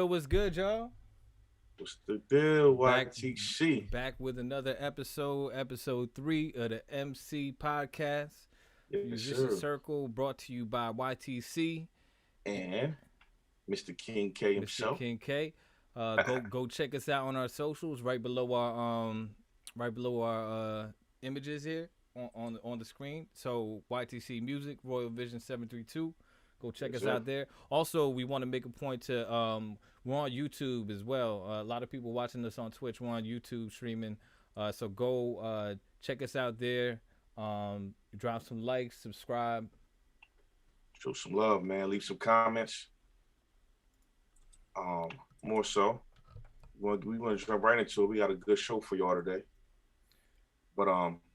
What's good, y'all? What's the deal, YTC? Back with another episode 3 of the MC Podcast. Yes, Musician sir. Circle, brought to you by YTC. And Mr. King K himself. Mr. King K. Go check us out on our socials, right below our images here on the screen. So YTC Music, Royal Vision 732. Go check us out there. Also, we want to make a point to we're on YouTube as well. A lot of people watching us on Twitch. We're on YouTube streaming. So go check us out there. Drop some likes, subscribe. Show some love, man. Leave some comments. More so, we want to jump right into it. We got a good show for y'all today. But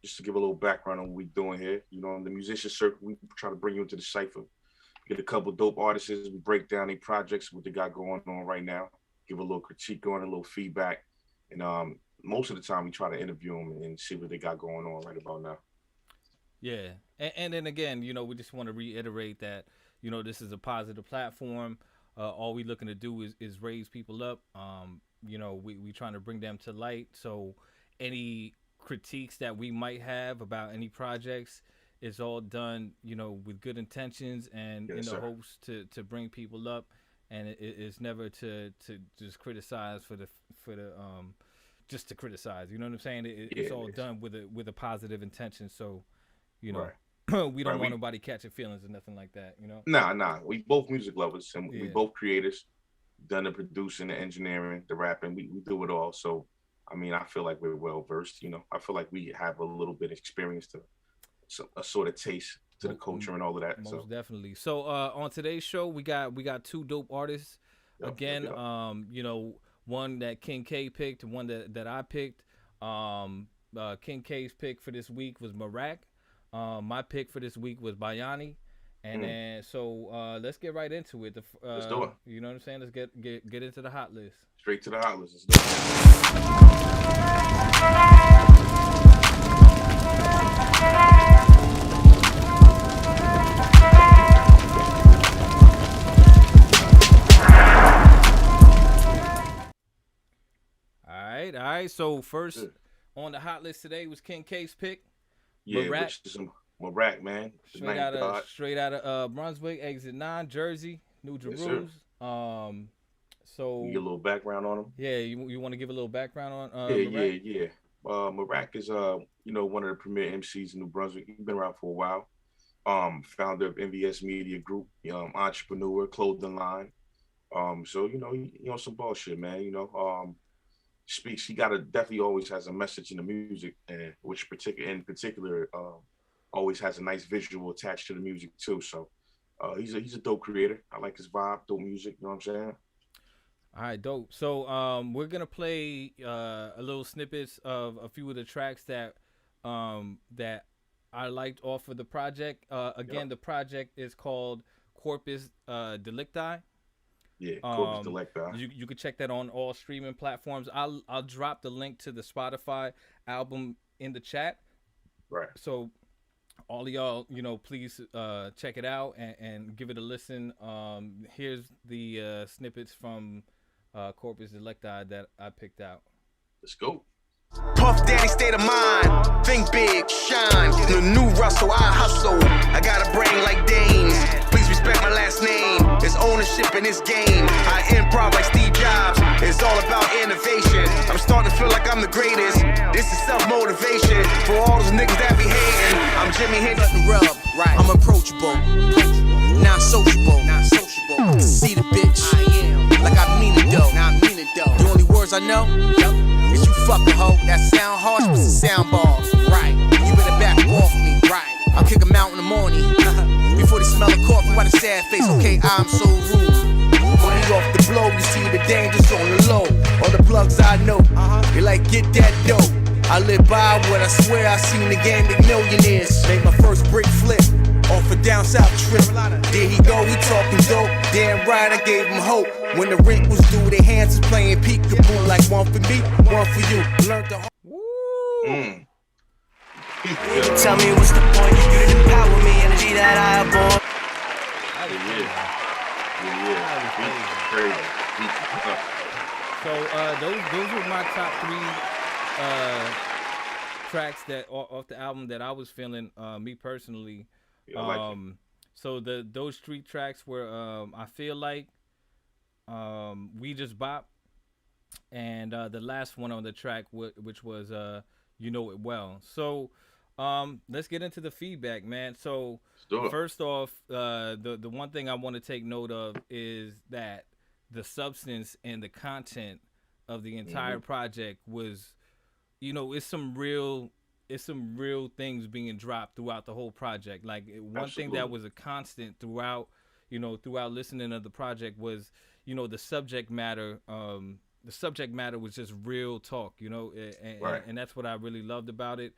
just to give a little background on what we're doing here, you know, in the musician circle, we try to bring you into the cipher. Get a couple dope artists, we break down their projects, what they got going on right now, give a little critique on it, a little feedback. And most of the time we try to interview them and see what they got going on right about now. Yeah. And then again, you know, we just want to reiterate that, you know, this is a positive platform. All we looking to do is raise people up. You know, we trying to bring them to light. So any critiques that we might have about any projects, it's all done, you know, with good intentions and in the hopes to bring people up, and it's never to just criticize for the just to criticize. You know what I'm saying? It's all done with a positive intention. So, you know, we don't want nobody catching feelings or nothing like that. You know? Nah. We both music lovers and we both creators. Done the producing, the engineering, the rapping. We do it all. So, I mean, I feel like we're well versed. You know, I feel like we have a little bit of experience to. A sort of taste to the culture and all of that. Most definitely. So on today's show, we got two dope artists. Again, you know, one that King K picked, one that I picked. King K's pick for this week was Mirak. My pick for this week was Bayani. And then so let's get right into it. Let's do it. You know what I'm saying? Let's get into the hot list. Straight to the hot list. Let's do it. All right. So first on the hot list today was King K's pick. Yeah, Mirak. Which is Mirak, man. Straight out of Brunswick, exit 9, Jersey, New Jerusalem. So you get a little background on him. Yeah, you want to give a little background on Mirak? Yeah. Mirak is you know, one of the premier MCs in New Brunswick. He's been around for a while. Founder of MVS Media Group, entrepreneur, clothing line. So you know, he on some bullshit, man. You know, speaks. He definitely always has a message in the music, and in particular, always has a nice visual attached to the music too. So he's a dope creator. I like his vibe, dope music. You know what I'm saying? All right, dope. So we're gonna play a little snippets of a few of the tracks that I liked off of the project. The project is called Corpus Delicti. Yeah, Corpus Delicti. You can check that on all streaming platforms. I'll drop the link to the Spotify album in the chat. Right. So all of y'all, you know, please check it out and give it a listen. Here's the snippets from Corpus Delicti that I picked out. Let's go. Puff Daddy state of mind, think big, shine. The new Russell, I hustle. I got a brain like Dames. Please respect my last name. There's ownership in this game. I improv like Steve Jobs. It's all about innovation. I'm starting to feel like I'm the greatest. This is self-motivation for all those niggas that be hating. I'm Jimmy Hendrix. Rub, right? I'm approachable, non-sociable. See the bitch, I am like I mean it though. The only words I know. Is you fucking hoe, that sound harsh, but it's a sound ball. Right, you better back off me. Right, I'll kick 'em out in the morning before they smell the corpse. why the sad face, okay, I'm so rude. When you off the blow, you see the dangers on the low. All the plugs I know, they like get that dough. I live by what I swear I seen the game make millionaires. Made my first brick flip off a down south trip. There he go, he talking dope. Damn right, I gave him hope. When the rent was due, their hands was playing peekaboo. Like one for me, one for you. Learned the Tell me what's the point? You didn't empower me, energy that I bought. So those were my top 3 tracks that off the album that I was feeling, me personally. So those 3 tracks were I Feel Like, We Just Bop, and the last one on the track which was You Know It Well. So let's get into the feedback, man. So first off, the one thing I want to take note of is that the substance and the content of the entire project was, it's some real things being dropped throughout the whole project. Like one thing that was a constant throughout listening to the project was, the subject matter. The subject matter was just real talk, and that's what I really loved about it.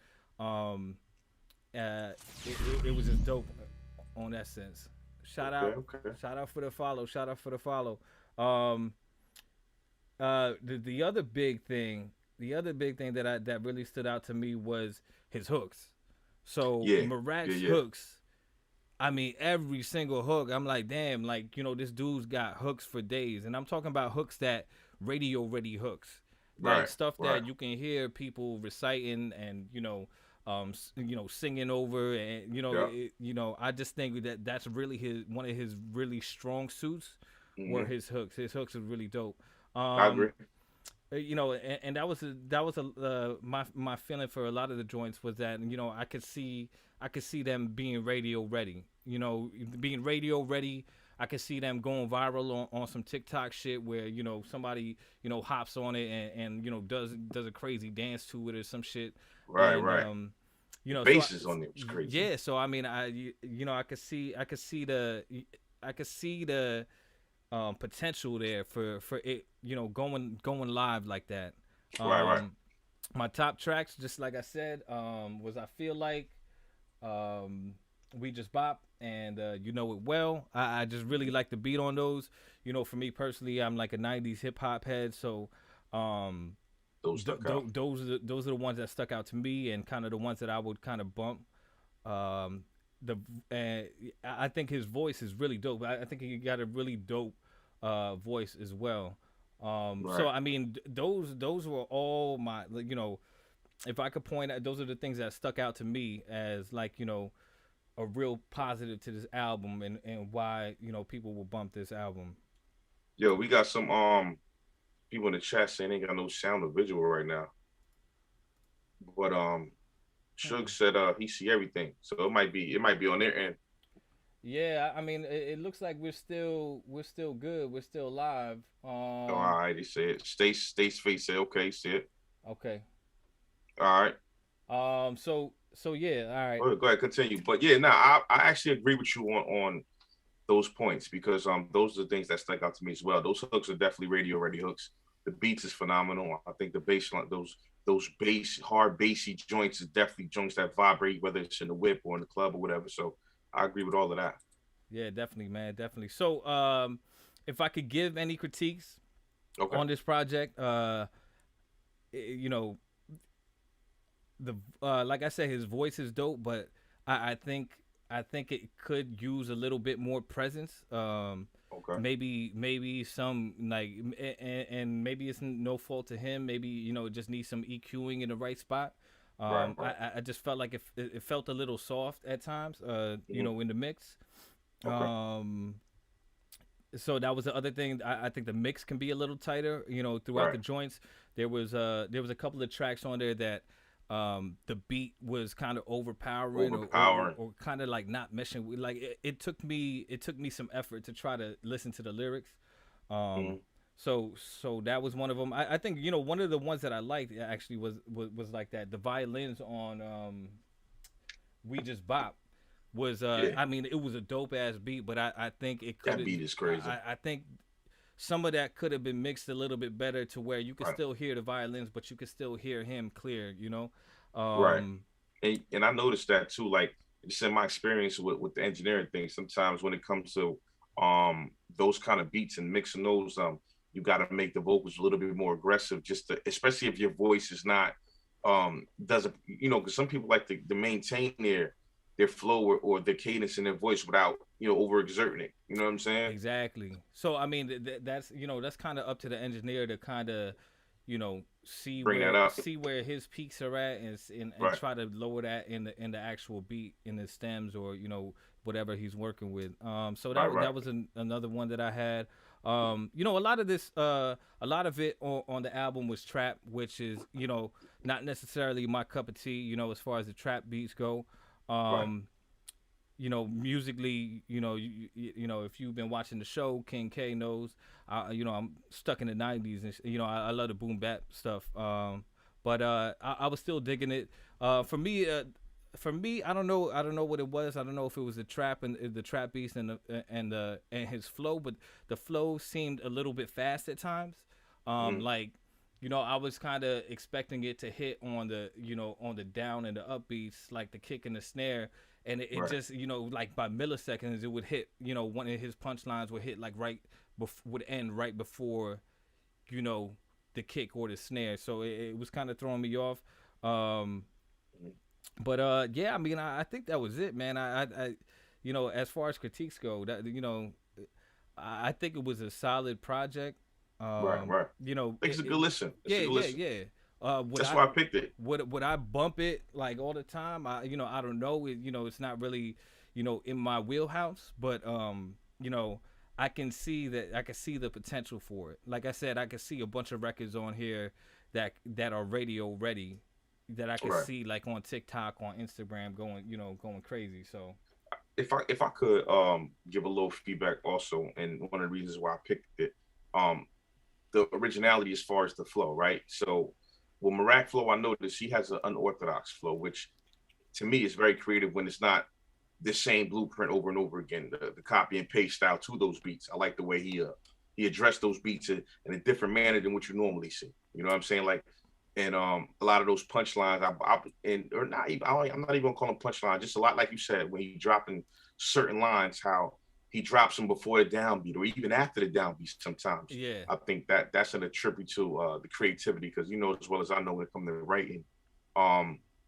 It was just dope on that sense. Shout out for the follow. The other big thing that really stood out to me was his hooks. So Mirak's hooks, I mean, every single hook, I'm like, damn, like, this dude's got hooks for days. And I'm talking about hooks that radio ready hooks. Like stuff that you can hear people reciting and, singing over, and I just think that's really one of his really strong suits were his hooks. His hooks are really dope. I agree. And that was my feeling for a lot of the joints was that I could see them being radio ready. Being radio ready. I could see them going viral on some TikTok shit where somebody hops on it and does a crazy dance to it or some shit. Right. The bases on it was crazy. Yeah, so I mean, I could see the potential there for it, going live like that. Right. My top tracks, just like I said, was I Feel Like, We Just Bop, and You Know It Well. I just really like the beat on those. For me personally, I'm like a 90s hip hop head, so those are the ones that stuck out to me, and kind of the ones that I would kind of bump. I think his voice is really dope. I think he got a really dope voice as well. So I mean, those were all my, if I could point out, those are the things that stuck out to me as like, a real positive to this album and why, people will bump this album. Yo, we got some people in the chat saying they ain't got no sound or visual right now. But Suge said he see everything. So it might be on their end. Yeah, I mean, it looks like we're still good. We're still live. All right, he said. Stace face said, okay, see it. Okay. All right. So yeah, all right. Go ahead, continue. But yeah, I actually agree with you on those points because those are the things that stuck out to me as well. Those hooks are definitely radio ready hooks. The beats is phenomenal. I think the bass line, those bass, hard bassy joints is definitely joints that vibrate, whether it's in the whip or in the club or whatever. So I agree with all of that. Yeah, definitely, man, definitely. So if I could give any critiques on this project, like I said, his voice is dope, but I think it could use a little bit more presence. Maybe some like, and maybe it's no fault to him. Maybe it just needs some EQing in the right spot. Right. I just felt like it felt a little soft at times. In the mix. So that was the other thing. I think the mix can be a little tighter. Throughout the joints, there was a couple of tracks on there that the beat was kind of overpowering. Or kind of like not meshing with, like it took me some effort to try to listen to the lyrics. So that was one of them. I think one of the ones that I liked actually was like that, the violins on We Just Bop. was Yeah, I mean, it was a dope ass beat, but I think it could that have. beat is crazy. I think some of that could have been mixed a little bit better to where you could Right, still hear the violins, but you could still hear him clear. right. Um, And I noticed that too. Like just in my experience with the engineering thing, sometimes when it comes to those kind of beats and mixing those, you got to make the vocals a little bit more aggressive, just to, especially if your voice is not doesn't, because some people like to maintain their flow or their cadence in their voice without overexerting it. You know what I'm saying? Exactly. So I mean, that's that's kind of up to the engineer to kind of, see Bring that where up. his peaks are at, and Right. try to lower that in the actual beat in the stems, or whatever he's working with. So Right. Right. that was another one that I had. A lot of this, a lot of it on the album was trap, which is not necessarily my cup of tea. As far as the trap beats go. Right. Musically, if you've been watching the show, King K knows, I'm stuck in the '90s, and I love the boom bap stuff. But I was still digging it. For me, I don't know what it was. I don't know if it was the trap and the trap beast and his flow, but the flow seemed a little bit fast at times. Like, I was kind of expecting it to hit on the down and the upbeats, like the kick and the snare. And it Right. just, like by milliseconds, it would hit, one of his punchlines would hit like would end right before, the kick or the snare. So it was kind of throwing me off. But yeah, I mean, I think that was it, man. I as far as critiques go, that I think it was a solid project. Right. Right. I think it's a good listen. It's a good listen. Yeah. That's why I picked it. Would I bump it like all the time? I don't know. It's not really, in my wheelhouse, but I can see the potential for it. Like I said, I can see a bunch of records on here that are radio ready, that I can Right. see like on TikTok, on Instagram, going crazy. So If I could give a little feedback also, and one of the reasons why I picked it, the originality as far as the flow, right? So with Mirak flow, I noticed he has an unorthodox flow, which to me is very creative when it's not the same blueprint over and over again, the copy and paste style to those beats. I like the way he addressed those beats in a different manner than what you normally see. You know what I'm saying? Like, and a lot of those punchlines, I'm not even gonna call them punchlines. Just a lot, like you said, when he dropping certain lines, how he drops them before the downbeat or even after the downbeat. Sometimes, yeah, I think that's an attribute to the creativity, because as well as I know when it comes to writing,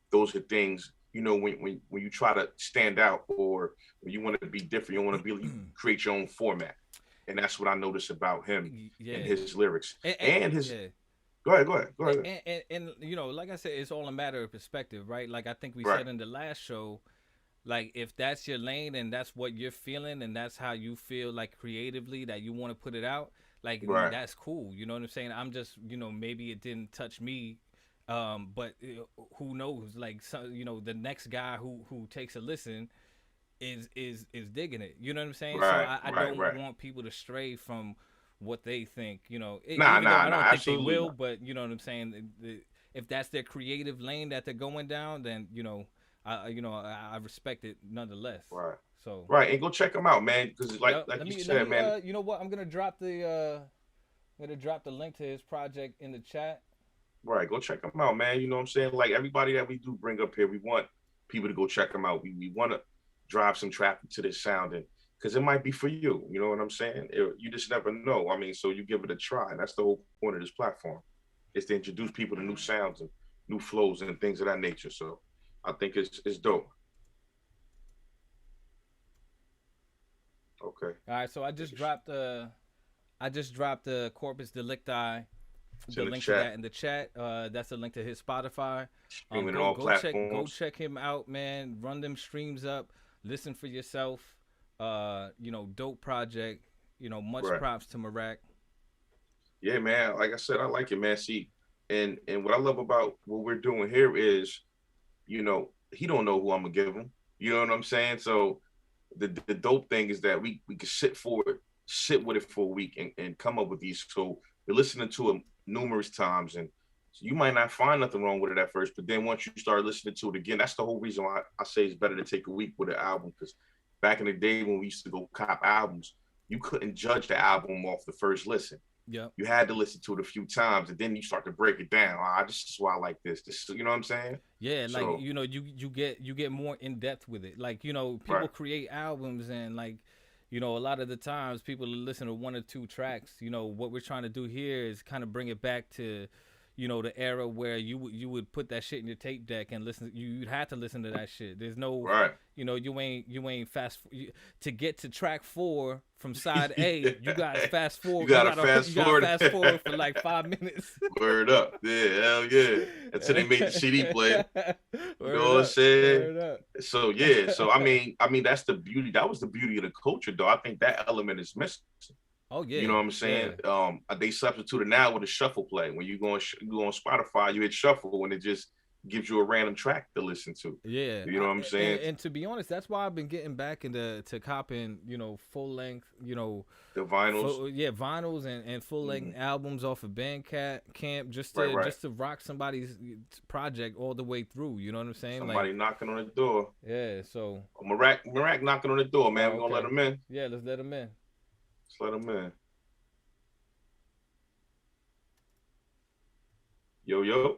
those are things. When you try to stand out or when you want to be different, you want to be create your own format, and that's what I noticed about him yeah, and his lyrics and his. yeah. Go ahead. And like I said, it's all a matter of perspective, right? Like I think we Right. said in the last show, like if that's your lane and that's what you're feeling and that's how you feel like creatively that you want to put it out, like Right. that's cool. You know what I'm saying? I'm just, maybe it didn't touch me, but who knows? Like the next guy who takes a listen is digging it. You know what I'm saying? So Right. I Right. don't Right. want people to stray from what they think. Nah. Even though I don't think they Absolutely will, not. but you know what I'm saying. If that's their creative lane that they're going down, then I respect it nonetheless. Right. So Right. And go check him out, man. Because like yep, you said, man. you know what? I'm gonna drop the link to his project in the chat. Right. Go check him out, man. You know what I'm saying? Like everybody that we do bring up here, we want people to go check him out. We want to drive some traffic to this sound, and because it might be for you. You know what I'm saying? You just never know. I mean, so you give it a try. That's the whole point of this platform, is to introduce people to new sounds and new flows and things of that nature. So I think it's dope. Okay. All right, so I just dropped the Corpus Delicti. It's The in the link to chat. that in the chat. That's a link to his Spotify. Streaming on all platforms. Go check him out, man. Run them streams up. Listen for yourself. Dope project. Much Right. props to Mirak. Yeah, man. Like I said, I like it, man. See, and what I love about what we're doing here is, he don't know who I'm gonna give him. You know what I'm saying? So the dope thing is that we can sit with it for a week and come up with these. So we're listening to them numerous times, and So you might not find nothing wrong with it at first, but then once you start listening to it again, that's the whole reason why I say it's better to take a week with an album. Because back in the day when we used to go cop albums, you couldn't judge the album off the first listen. Yeah. You had to listen to it a few times, and then you start to break it down. This is why I like this. You know what I'm saying? Yeah, like so, you get more in depth with it. Like, people create albums, and like, a lot of the times people listen to one or two tracks. What we're trying to do here is kind of bring it back to, the era where you would put that shit in your tape deck and listen. You'd have to listen to that shit. There's no, you ain't to get to track 4 from side A. You got to fast forward. You got to fast forward for like 5 minutes. Word up, yeah, hell yeah. Until they made the CD player. You know what I'm saying? So yeah, so I mean that's the beauty. That was the beauty of the culture, though. I think that element is missing. Oh yeah, you know what I'm saying? Yeah. They substituted now with a shuffle play. When you go on Spotify, you hit shuffle, and it just gives you a random track to listen to. Yeah, you know what I'm saying? And to be honest, that's why I've been getting back into copping, full length, the vinyls. Vinyls and full length albums off of Bandcamp, just to rock somebody's project all the way through. You know what I'm saying? Somebody knocking on the door. Yeah. So Mirak knocking on the door, man. We're gonna let him in. Yeah, let's let him in. Let him in. Yo.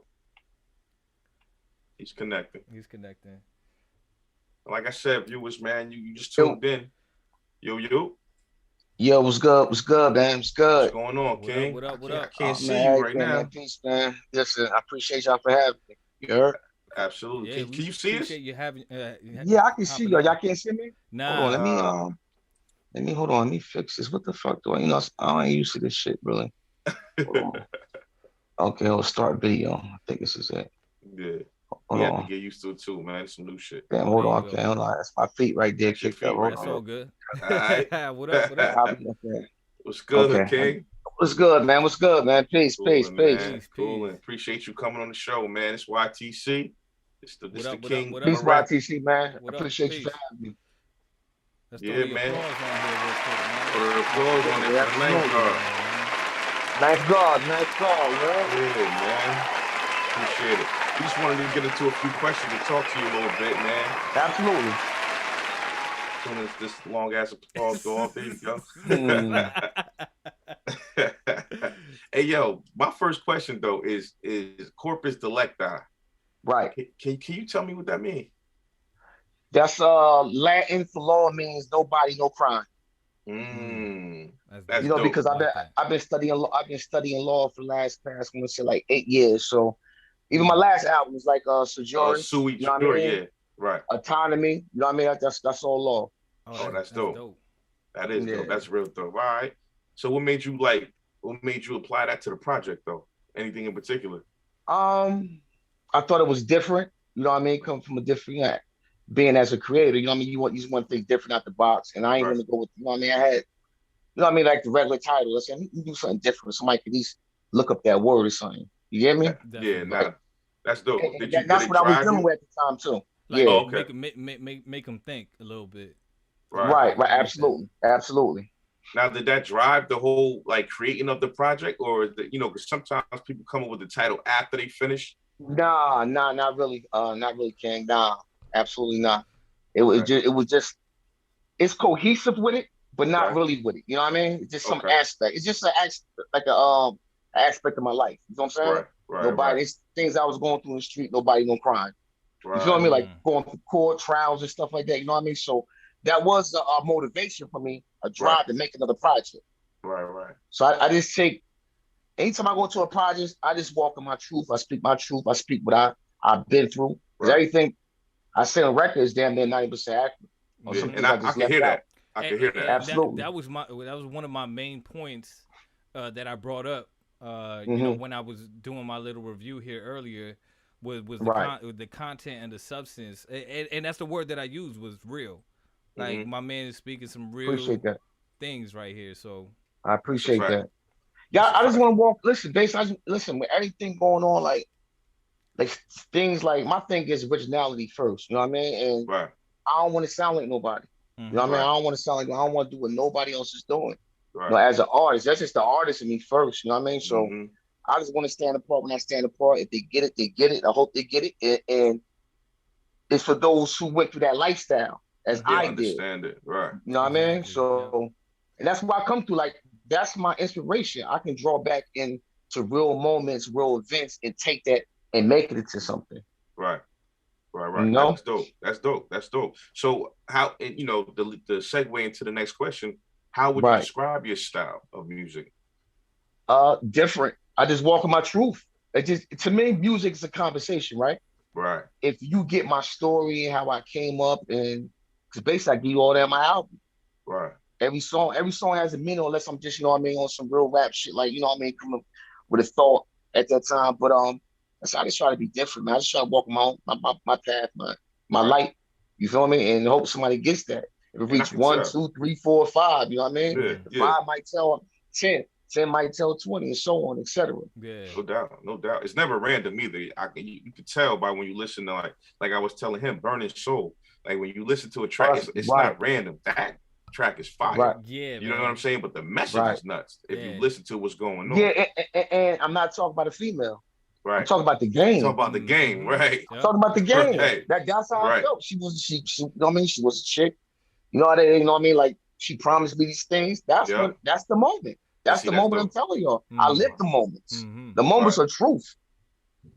He's connecting. Like I said, viewers, man, you just tuned in. Yo. Yo, what's good? What's good, man? What's good? What's going on, King? What up? I can't see you right now. Man, peace, man. Listen, I appreciate y'all for having me. You heard? Absolutely. Yeah, can you see us? Yeah, I can see y'all. Y'all can't see me? Nah. Hold on, let me fix this. What the fuck do I? I ain't used to this shit, really. Hold on. Okay, I'll start video. I think this is it. Yeah. You have to get used to it too, man. It's some new shit. Damn, hold on. Okay, hold on. That's my feet right there. Kicked up. That's all good. All right. What up? What's good, King? What's good, man? What's good, man? Peace. Cool. Appreciate you coming on the show, man. It's YTC. It's the King. Peace, YTC, man. I appreciate you for having me. Yeah, man. Put an applause on it. Nice guard, man. Yeah, man. Appreciate it. We just wanted to get into a few questions and talk to you a little bit, man. Absolutely. As soon as this long ass applause go off, there you go. Hey, yo, my first question though is Corpus Delicti. Right. Can you tell me what that means? That's Latin for law means nobody, no crime. That's dope. Because I've been studying law for the past I'm gonna say like 8 years. So even my last album was like Sojourn, you know what I mean? Yeah, right. Autonomy, you know what I mean? That's all law. Oh, that's dope. That is dope. That's real dope. All right. So what made you apply that to the project though? Anything in particular? I thought it was different. You know what I mean? Come from a different being as a creator, you know what I mean? You want to think different out the box. And I ain't gonna go with, you know what I mean? I had, you know what I mean, like the regular title. Let's say you do something different. Somebody could at least look up that word or something. You get me? Yeah, that's dope. That's what I was dealing with at the time too. Like, make them think a little bit. Right. Absolutely. Now, did that drive the whole like creating of the project, or is it, because sometimes people come up with the title after they finish? Nah, not really. Not really, King. Nah, absolutely not. It was just it's cohesive with it, but not really with it. You know what I mean? It's just some aspect. It's just an aspect of my life. You know what I'm saying? Nobody. It's things I was going through in the street. Nobody no crime. You feel me? Like going through court trials and stuff like that. You know what I mean? So that was a motivation for me, a drive to make another project. Right. So I just take. Anytime I go to a project, I just walk in my truth. I speak my truth. I speak what I've been through. Because everything I say on record is damn near 90% accurate. Yeah. And I can hear that. I can hear that. Absolutely. That was one of my main points that I brought up. When I was doing my little review here earlier, was the content and the substance, and that's the word that I used was real. Like my man is speaking some real things right here. So I appreciate that. Yeah, I just want to walk. Listen, listen, with everything going on, like things like my thing is originality first. You know what I mean? And I don't want to sound like nobody. You know what I mean? I don't want to sound like I don't want to do what nobody else is doing. As an artist, that's just the artist in me first. You know what I mean? So I just want to stand apart when I stand apart. If they get it, they get it. I hope they get it. And it's for those who went through that lifestyle as I did. Understand it, right? You know what I mean? Exactly, So, and that's why I come through. Like, that's my inspiration. I can draw back into real moments, real events, and take that and make it into something. Right. You know? That's dope. So how, and you know, the segue into the next question, how would you describe your style of music? Different. I just walk in my truth. It just, to me, music is a conversation, right? Right. If you get my story and how I came up, and because basically I give you all that in my album. Right. Every song has a meaning, unless I'm just, you know what I mean, on some real rap shit, like, you know what I mean, coming up with a thought at that time. But that's how I just try to be different, man. I just try to walk my path, my light. You feel me? And hope somebody gets that. If it reach 1, 2, 3, 4, 5, you know what I mean? Yeah. 5 might tell 10, 10 might tell 20, and so on, etc. Yeah. No doubt. It's never random either. You can tell by when you listen to like I was telling him, Burning Soul. Like when you listen to a track, it's not random. That track is fire. Right. Yeah, you know what I'm saying? But the message is nuts if you listen to what's going on. Yeah, and I'm not talking about a female. Right. I'm talking about the game. Talking about the game, right? I'm talking about the game. Right. That's how I felt. She you know what I mean? She was a chick. You know what I mean? Like, she promised me these things. That's the moment. That's the moment I'm telling y'all. I live the moments. The moments are truth.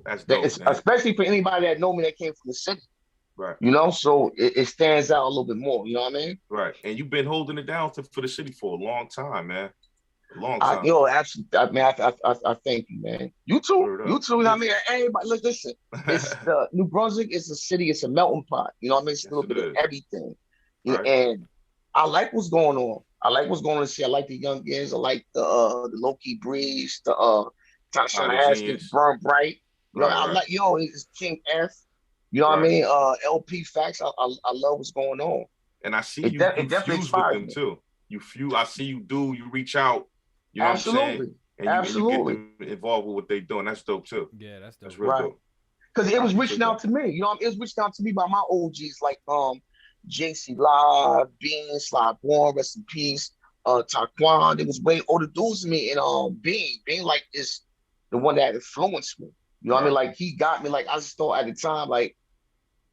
That's dope, especially for anybody that know me that came from the city. Right. You know, so it stands out a little bit more. You know what I mean? Right. And you've been holding it down for the city for a long time, man. A long time. Absolutely. I mean, I thank you, man. You too. You too. You know what I mean? Everybody, listen. It's New Brunswick is a city. It's a melting pot. You know what I mean? It's a little bit of everything. You know, and I like what's going on. I like what's going on. I like the youngins. I like the low-key breeze. The Tasha Haskins, Burn Bright. You know, I like, it's King F. You know what I mean? LP Facts. I love what's going on. And I see you fuse with them too. I see you reach out. You know what I'm saying? And you get them involved with what they're doing. That's dope too. Yeah, that's dope. That's real dope. Because it was reaching out to me. You know, it was reached out to me by my OGs like JC Live, Bean, Sly Born, rest in peace. Taquan. It was way older dudes than me. And Bean like is the one that influenced me. You know what I mean? Like, he got me. Like, I just thought at the time, like,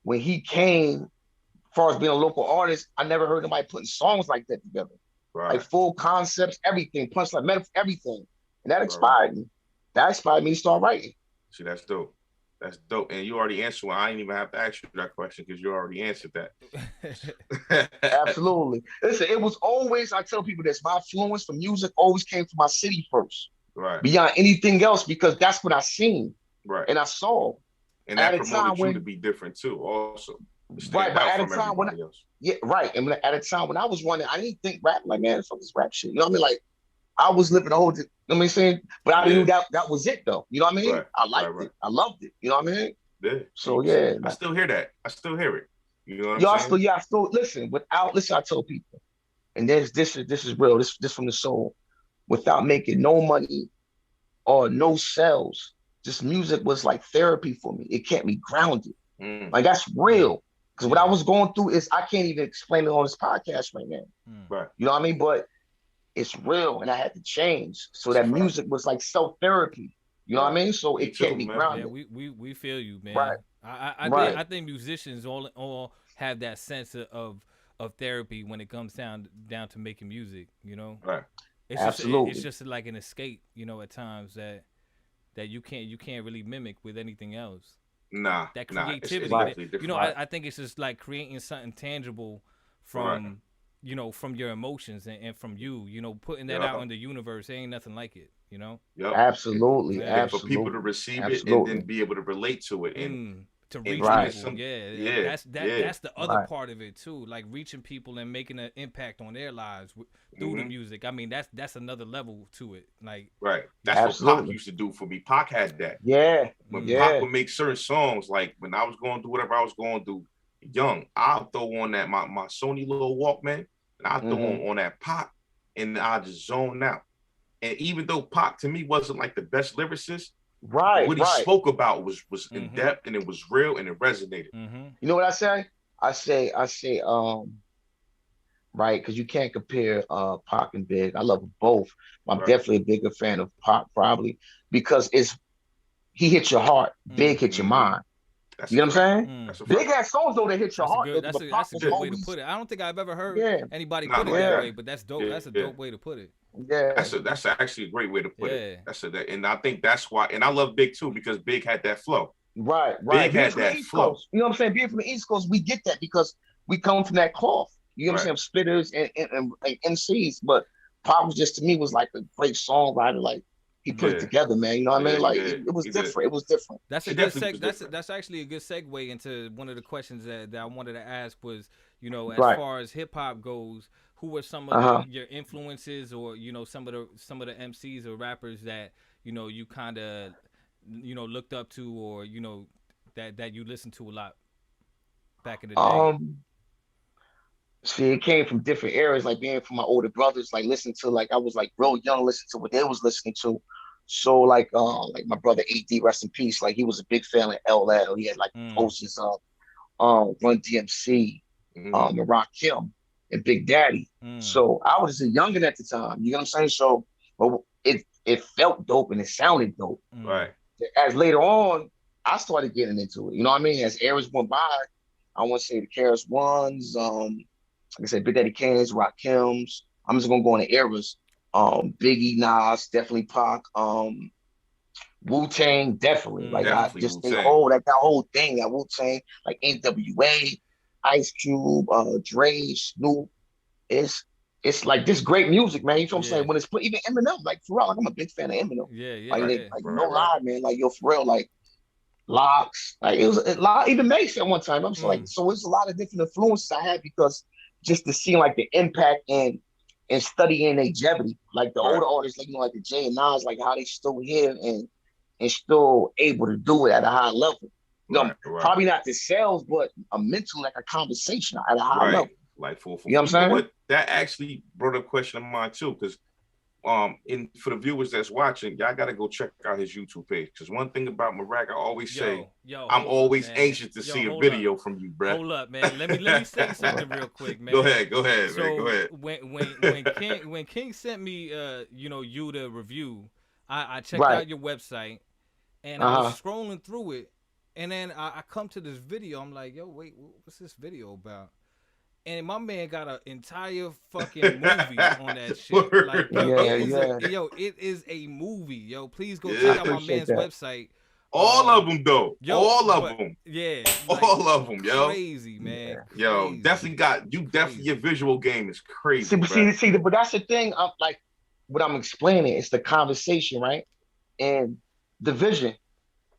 when he came, as far as being a local artist, I never heard nobody putting songs like that together. Right. Like, full concepts, everything, punchline, metaphor, everything. And that inspired me. That inspired me to start writing. See, that's dope. That's dope. And you already answered one. I didn't even have to ask you that question because you already answered that. Absolutely. Listen, it was always, I tell people this, my influence for music always came from my city first. Right. Beyond anything else, because that's what I seen. Right. And I saw. And that promoted you to be different too, also. Right, but at a time when and at a time when I was running, I didn't think rap, like, man, fuck this rap shit. You know what I mean? Like, I was living the whole, you know what I'm saying? But I knew that was it though. You know what I mean? Right. I liked it. I loved it. You know what I mean? Yeah. So I still hear that. I still hear it. You know what I'm saying? I still listen. I tell people, and this is real. This from the soul. Without making no money or no sales, just music was like therapy for me. It kept me grounded. Like, that's real. Because what I was going through is, I can't even explain it on this podcast right now. Right. You know what I mean? But it's real, and I had to change. So that music was like self-therapy. You know what I mean? So it kept me grounded. Yeah, we feel you, man. Right. I think musicians all have that sense of therapy when it comes down to making music, you know? Right. Absolutely. It's just like an escape, you know, at times that you can't really mimic with anything else. Nah. That creativity. Exactly you know, I think it's just like creating something tangible from you know, from your emotions and from you know, putting that out in the universe. There ain't nothing like it, you know? Yep. Absolutely. And for people to receive it and then be able to relate to it and to reach people. That's the other part of it too. Like, reaching people and making an impact on their lives through the music. I mean, that's another level to it. Like, that's what Pac used to do for me. Pac had that. Yeah. When Pac would make certain songs, like when I was going through whatever I was going through young, I'll throw on that my Sony little Walkman, and I'll throw on that Pac, and I'll just zone out. And even though Pac to me wasn't like the best lyricist, what he spoke about was in depth, and it was real, and it resonated. You know what I say? I say, right? Because you can't compare Pac and Big. I love them both. I'm Right. definitely a bigger fan of Pac, probably because he hit your heart. Big hit your mind. That's You know a what I'm fact. saying? That's a Big fact. had songs though that hit your That's a heart, good. though, That's but a Pac that's a was good way to always put it. I don't think I've ever heard yeah, anybody Not put it like that yeah, that. way, but that's dope. That's a Yeah. dope way to put it. yeah. That's actually a great way to put Yeah. it. And I think that's why. And I love Big too because Big had that flow. Right. Big Being had from the that East flow. Coast, you know what I'm saying? Being from the East Coast, we get that because we come from that cloth. You know what I'm saying? Spitters and MCs, but Pac was just to me was like a great songwriter. Like he put it together, man. You know what I mean? Like it was different. It was different. That's a It good definitely was different. that's actually a good segue into one of the questions that I wanted to ask was, you know, as Right. far as hip hop goes, who were some of your influences, or you know, some of the MCs or rappers that you know you kind of looked up to, or you know that you listened to a lot back in the day. See, it came from different eras, like being from my older brothers, like listening to like I was like real young, listening to what they was listening to. So like my brother AD, rest in peace. Like he was a big fan of LL. He had like posters of Run DMC, Mirak and Big Daddy. So I was a youngin at the time. You know what I'm saying? So but it felt dope and it sounded dope. Right. As later on, I started getting into it. You know what I mean? As eras went by, I want to say the KRS Ones, like I said, Big Daddy Kane's, Rakim's. I'm just gonna go in the eras. Biggie, Nas, definitely Pac. Wu-Tang, definitely. Like definitely I just Wu-Tang. that whole thing, that Wu-Tang, like NWA, Ice Cube, Dre, Snoop. It's like this great music, man. You know what I'm saying? When it's put even Eminem, like for real, like I'm a big fan of Eminem. Like no lie, man. Like yo, for real, like Locks, like it was a lot, even Mace at one time. I'm so like, so it's a lot of different influences I had because just to see like the impact and studying longevity, like the older artists, like like the Jay and Nas, like how they still here and still able to do it at a high level. You know, probably not the sales, but a mental, like a conversation at a high level. Like for you know what I'm saying? What that actually brought up a question of mine too, because for the viewers that's watching, y'all gotta go check out his YouTube page. Because one thing about Mirak, I always say, I'm always anxious to see a video from you, bro. Hold up, man. Let me say something real quick, man. Go ahead, man. Go ahead. When King sent me you the review, I checked out your website and I was scrolling through it, and then I come to this video. I'm like, yo, wait, what's this video about? And my man got an entire fucking movie on that shit. Like, it is a movie, yo. Please go check out my man's website. All of them, though. All of them. Yeah. Like, all of them, yo. Crazy, man. Yo, crazy. Definitely your visual game is crazy. See, but that's the thing. I'm like, what I'm explaining is the conversation, right? And the vision.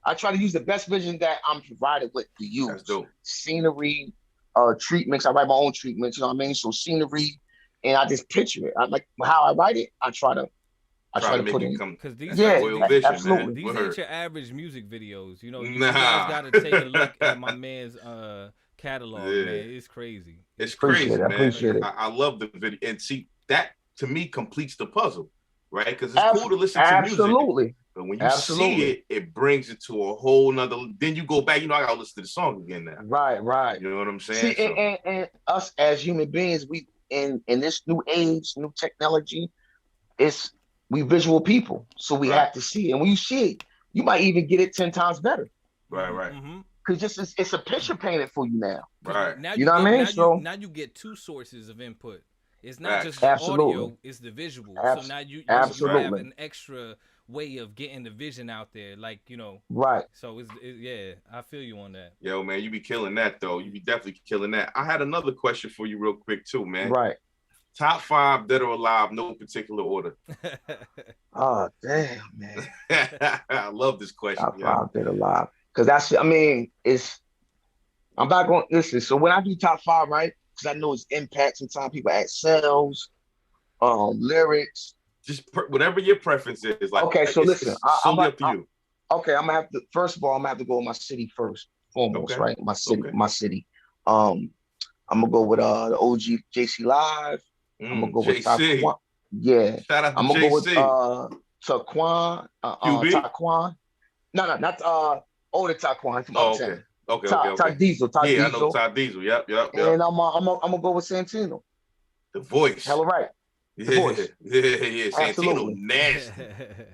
I try to use the best vision that I'm provided with to use. That's dope. Scenery, treatments. I write my own treatments, you know what I mean? So scenery, and I just picture it. I like how I write it. I try to put in. Because these absolutely. These ain't your average music videos. You know, you guys got to take a look at my man's catalog, man. It's crazy. It's crazy, man. I appreciate it. I love the video, and see that to me completes the puzzle, right? Because it's cool to listen to music. But when you see it, it brings it to a whole nother. Then you go back. You know, I gotta listen to the song again now. Right. You know what I'm saying? See, and us as human beings, we in this new age, new technology, we visual people, so we have to see it. And when you see it, you might even get it 10 times better. Right. Because just it's a picture painted for you now. Right. Now you know what I mean? Now you get two sources of input. It's not just audio; it's the visual. So now you have an extra way of getting the vision out there, like right. So I feel you on that. Yo, man, you be killing that though. You be definitely killing that. I had another question for you real quick too, man. Right. Top 5 dead or alive, no particular order. Oh damn, man. I love this question. Top 5 dead or alive, because I'm not going to listen. So when I do top 5, right? Because I know it's impact. Sometimes people add sales, lyrics. Just whatever your preference is. Like, okay, so listen, I'm up to you. Okay, I'm gonna have to. First of all, I'm gonna have to go with my city first, foremost, right? My city. I'm gonna go with the OG JC Live. I'm gonna go with Taquan. Yeah, shout out to I'm gonna JC. go with Taquan. Taquan. No, not older Taquan from Uptown. Okay. Todd Diesel. I know Todd Diesel. Yep. And I'm gonna go with Santino. The voice. Hella right. The voice. Yeah. Santino Absolutely. nasty.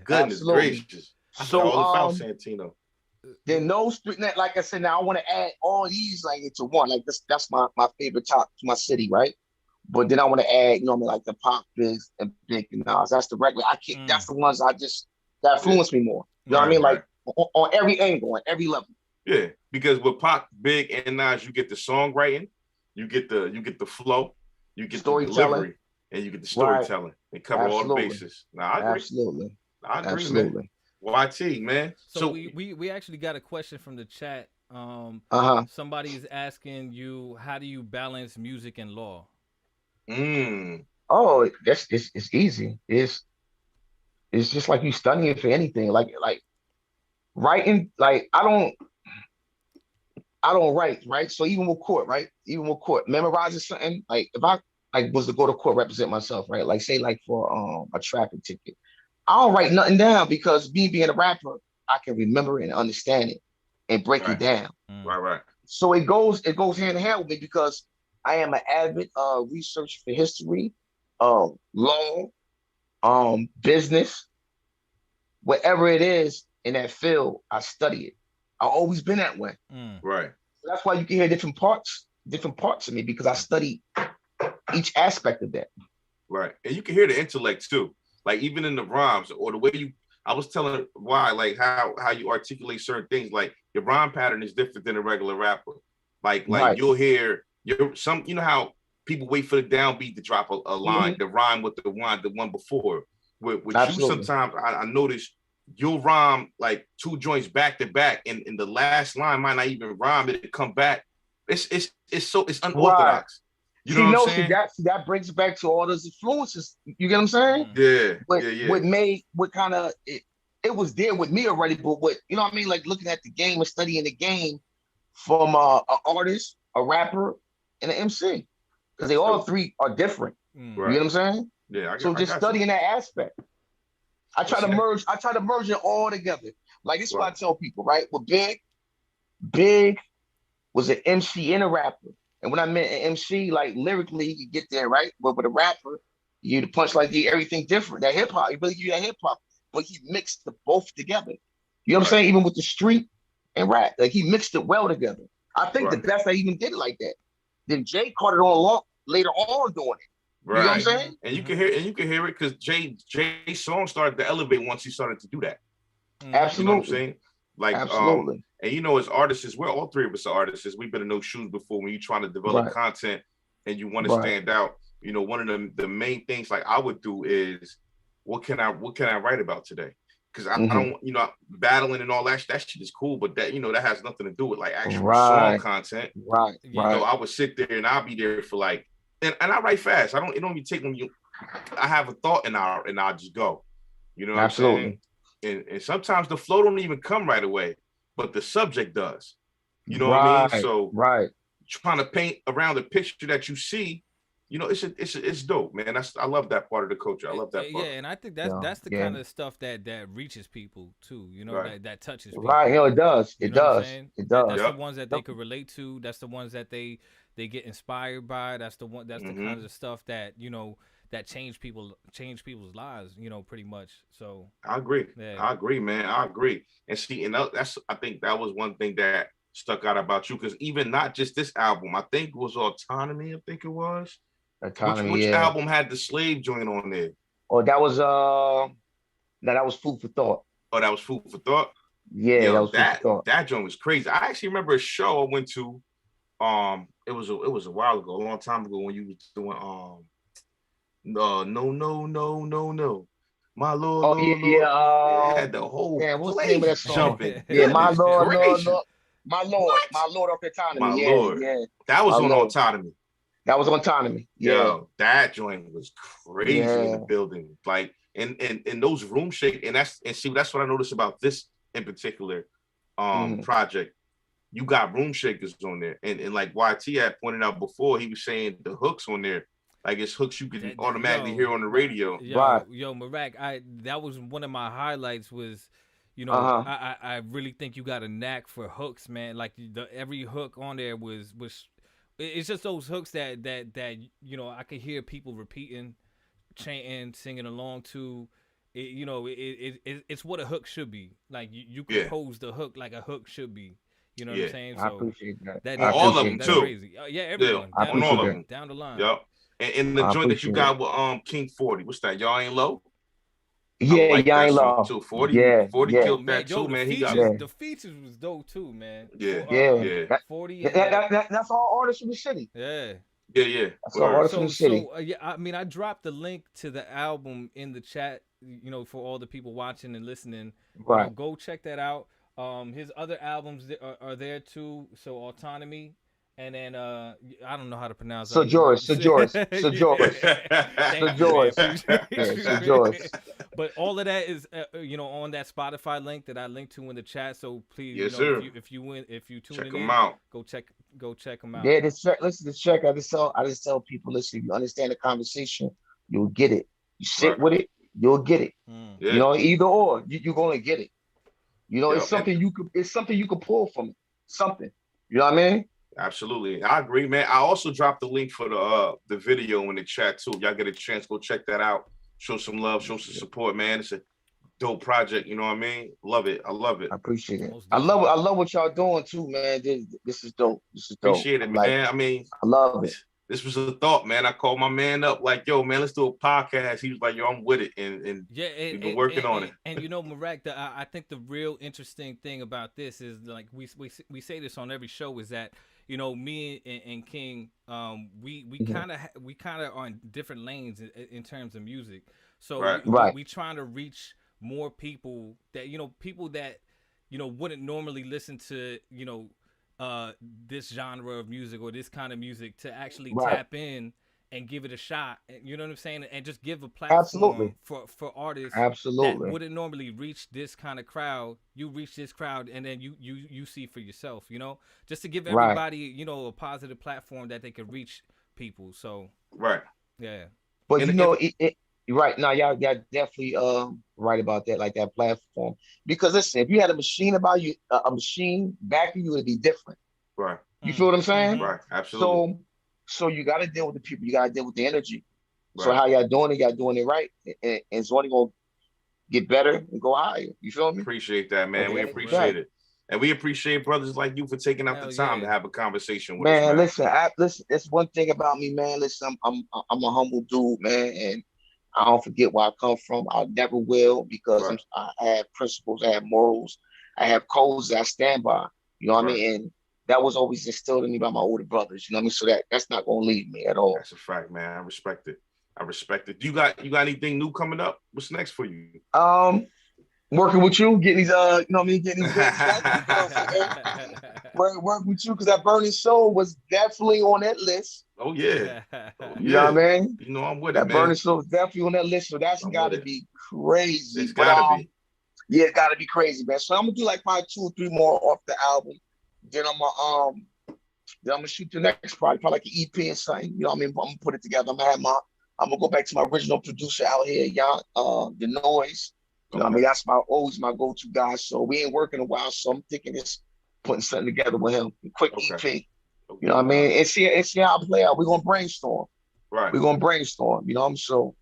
Goodness Absolutely. gracious. I So, forgot all about Santino. then those three, like I said, now I want to add all these like into one. Like that's my favorite top to my city, right? But then I want to add, like the Pop, Biz, and Big and Nas. That's the regular. I can't. That's the ones that influence me more. You know what I mean? Like on every angle, on every level. Yeah, because with Pop, Big, and Nas, you get the songwriting, you get the flow, you get the delivery, and you get the storytelling. They cover all the bases. Now I agree. Absolutely. I agree, man. YT, man. So we actually got a question from the chat. Somebody's asking you, how do you balance music and law? Oh, it's easy. It's just like you studying for anything. Like writing. Like I don't write, right? So even with court, right? Even with court, memorizing something. Like if I was to go to court, represent myself, right? Like say like for a traffic ticket, I don't write nothing down because me being a rapper, I can remember it and understand it and break it down. Right. So it goes hand in hand with me because I am an avid researcher for history, law, business, whatever it is in that field, I study it. I've always been that way. Right. So that's why you can hear different parts of me because I study each aspect of that. Right. And you can hear the intellect too. Like even in the rhymes or the way I was telling why, like how you articulate certain things, like your rhyme pattern is different than a regular rapper. Like you'll hear you know how people wait for the downbeat to drop a line, the rhyme with the one before. With you sometimes I notice you'll rhyme like two joints back to back, and the last line might not even rhyme, it'll come back. It's unorthodox. You know what I'm saying? That brings it back to all those influences. You get what I'm saying? Yeah. What kind of it was there with me already, but what you know what I mean? Like looking at the game and studying the game from an artist, a rapper, and an MC, because they all three are different. You know what I'm saying? Yeah. So just studying that aspect. I try to merge it all together. Like this is what I tell people, right? Well, Big was an MC and a rapper. And when I meant an MC, like lyrically, he could get there, right? But with a rapper, you the punchline, everything different. That hip hop, he really give you that hip hop, but he mixed the both together. You know what I'm saying? Even with the street and rap, like he mixed it well together. I think the best I even did it like that. Then Jay caught it on later on doing it. Right. You know what I'm saying? And you can hear it because Jay's song started to elevate once he started to do that. Absolutely. You know what I'm saying? Like absolutely. And as artists, we're all three of us are artists. We've been in those shoes before when you're trying to develop content and you want to stand out. You know, one of the main things like I would do is what can I write about today? Because I don't, battling and all that shit is cool, but that that has nothing to do with like actual song content. Right. I would sit there and I'll be there for like and I write fast. It don't even take me. I have a thought and I'll just go. You know what I'm saying? And sometimes the flow don't even come right away, but the subject does. You know what I mean? So trying to paint around the picture that you see, it's dope, man. I love that part of the culture. I love that part. Yeah, and I think that's the kind of stuff that reaches people too. That touches people. Right, it does. It does. That's the ones that they could relate to. That's the ones that they get inspired by. That's the one. That's the kind of stuff that that change people's lives, pretty much. So I agree. Yeah. I agree, man. I agree. And see, and I think that was one thing that stuck out about you, because even not just this album, I think it was Autonomy. I think it was Autonomy. Which album had the slave joint on there? Oh, that was that was Food for Thought. Oh, that was Food for Thought. Yeah, that was Food for Thought. That joint was crazy. I actually remember a show I went to. It was a while ago, a long time ago, when you was doing no, my Lord. Oh, yeah. It had the whole what's the name of that song? Jumping. Yeah, my Lord, my Lord of Autonomy. My Lord. Yeah. That was on Autonomy. That was Autonomy. Yeah. Yo, that joint was crazy in the building. Like, and those room shake, and that's what I noticed about this in particular project. You got room shakers on there, and like YT had pointed out before, he was saying the hooks on there. Like it's hooks you could automatically hear on the radio. Yo, Mirak, that was one of my highlights was, I really think you got a knack for hooks, man. Like every hook on there was it's just those hooks that you know I could hear people repeating, chanting, singing along to. It's what a hook should be. Like you compose the hook like a hook should be. You know what I'm saying? I appreciate that. On all of them that's too. Crazy. Yeah, everyone. I Down, appreciate that. down the line. Yep. And the joint that you got with King 40, what's that? Y'all Ain't Low? Yeah, like Y'all that Ain't song Low. too. 40 killed that too, man. He got the features was dope too, man. Yeah. 40. That's all artists from the city. Yeah. Yeah. That's all artists from the city. Yeah, I mean, I dropped the link to the album in the chat, you know, for all the people watching and listening. Right. You know, go check that out. His other albums are there too. So Autonomy. And then I don't know how to pronounce it. So George. But all of that is you know, on that Spotify link that I linked to in the chat. So please, yes, you know, sir. if you tune check in, them out. go check them out. Yeah, listen to check. I just tell people, listen, if you understand the conversation, you'll get it. You sit with it, you'll get it. Yeah. You know, either or, you're gonna get it. You know, Yeah. it's something you could pull from it. Something. You know what I mean? Absolutely. I agree, man. I also dropped the link for the video in the chat too. Y'all get a chance, go check that out. Show some love, show some support, man. It's a dope project, you know what I mean? Love it. I love it. I appreciate it. I love what y'all doing too, man. This is dope. Appreciate it, man. I mean, I love it. This was a thought, man. I called my man up like, yo, man, let's do a podcast. He was like, yo, I'm with it. And we've been working on it. And you know, Mirak, I think the real interesting thing about this is, like, we say this on every show, is that, you know, me and King, we kind of are on different lanes in terms of music. So we trying to reach more people that, you know, wouldn't normally listen to, you know, this genre of music or this kind of music, to actually tap in and give it a shot. You know what I'm saying? And just give a platform for artists that wouldn't normally reach this kind of crowd. You reach this crowd, and then you see for yourself, you know, just to give everybody, you know, a positive platform that they could reach people. So yeah. But you know, right now, y'all definitely right about that, like that platform. Because listen, if you had a machine about you, a machine backing you, it'd be different. Right. You feel what I'm saying? Right. Absolutely. So you got to deal with the people. You got to deal with the energy. Right. So how y'all doing it? Y'all doing it right, and it's only gonna get better and go higher. You feel me? Appreciate that, man. Okay. We appreciate it, and we appreciate brothers like you for taking out the time to have a conversation with us, man. Listen. It's one thing about me, man. Listen, I'm a humble dude, man, and I don't forget where I come from. I never will, because I have principles, I have morals, I have codes that I stand by. You know what I mean? And that was always instilled in me by my older brothers. You know what I mean? So that's not gonna leave me at all. That's a fact, man. I respect it. Do you got anything new coming up? What's next for you? Working with you, getting these you know what I mean, getting these working with you, because that Burning Soul was definitely on that list. Oh yeah. You know what I mean? You know I'm with that it, man. Burning Soul is definitely on that list, so that's gotta be crazy. It's gotta be. Yeah, it gotta be crazy, man. So I'm gonna do like probably 2 or 3 more off the album. Then I'm gonna shoot the next project, probably like an EP or something. You know what I mean? I'm gonna put it together. I'm gonna go back to my original producer out here, The Noise. You know what I mean? That's always my go-to guy. So we ain't working a while, so I'm thinking it's putting something together with him. A quick EP. You know what I mean? And see how I play out. We're gonna brainstorm. Right. We're gonna brainstorm. You know, so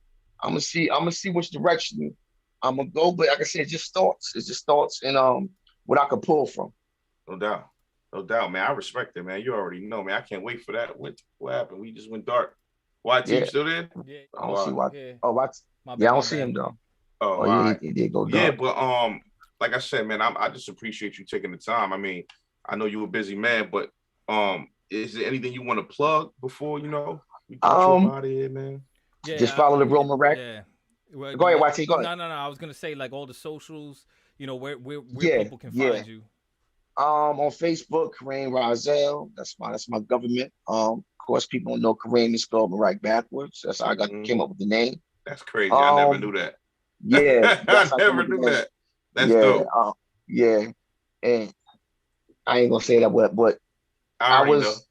I'm gonna see which direction I'm gonna go. But like I said, it's just thoughts. It's just thoughts and what I could pull from. No doubt, man. I respect it, man. You already know, man. I can't wait for that. What happened? We just went dark. YT still there? Yeah. I don't see why. Yeah. Oh, what? Yeah, I don't see him though. Oh, yeah, he did go dark. Yeah, but like I said, man, I just appreciate you taking the time. I mean, I know you're a busy man, but is there anything you want to plug before, you know, we get you out of here, man? Yeah, just follow the real Mirak. Yeah. Well, go ahead, YT. Go ahead. No. I was gonna say, like, all the socials, you know, where people can find you. On Facebook, Kareem Razel. That's my government. Of course, people don't know Kareem is spelled Mirak backwards. That's how I came up with the name. That's crazy. I never knew that. Yeah, I never knew that. That's dope. Yeah, and I ain't gonna say that, but I was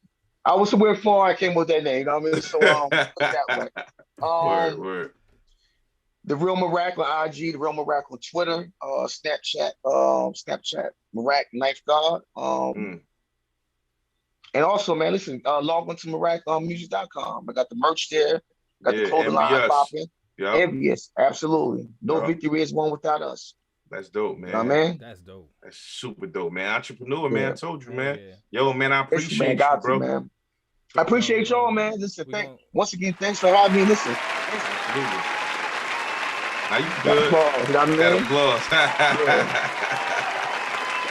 somewhere far. I came with that name. You know what I mean? So that way. Word. The Real Mirak on IG, The Real Mirak on Twitter, Snapchat, Mirak Knife God. And also, man, listen, log on to MirakMusic.com. I got the merch there. Got the Yeah, clothing line MBS. popping. Yep. Envious, absolutely. No Yep. victory is one without us. That's dope, You know what man. I mean? That's dope. That's super dope, man. Entrepreneur, man. Yeah. I told you, Oh man. yeah. Yo, man, I Listen, man, appreciate you, got to, bro. man. I appreciate y'all, man. Listen, We gon' once again, thanks for having me. Listen, Absolutely. Now you got good. applause, you know what I Got mean? applause.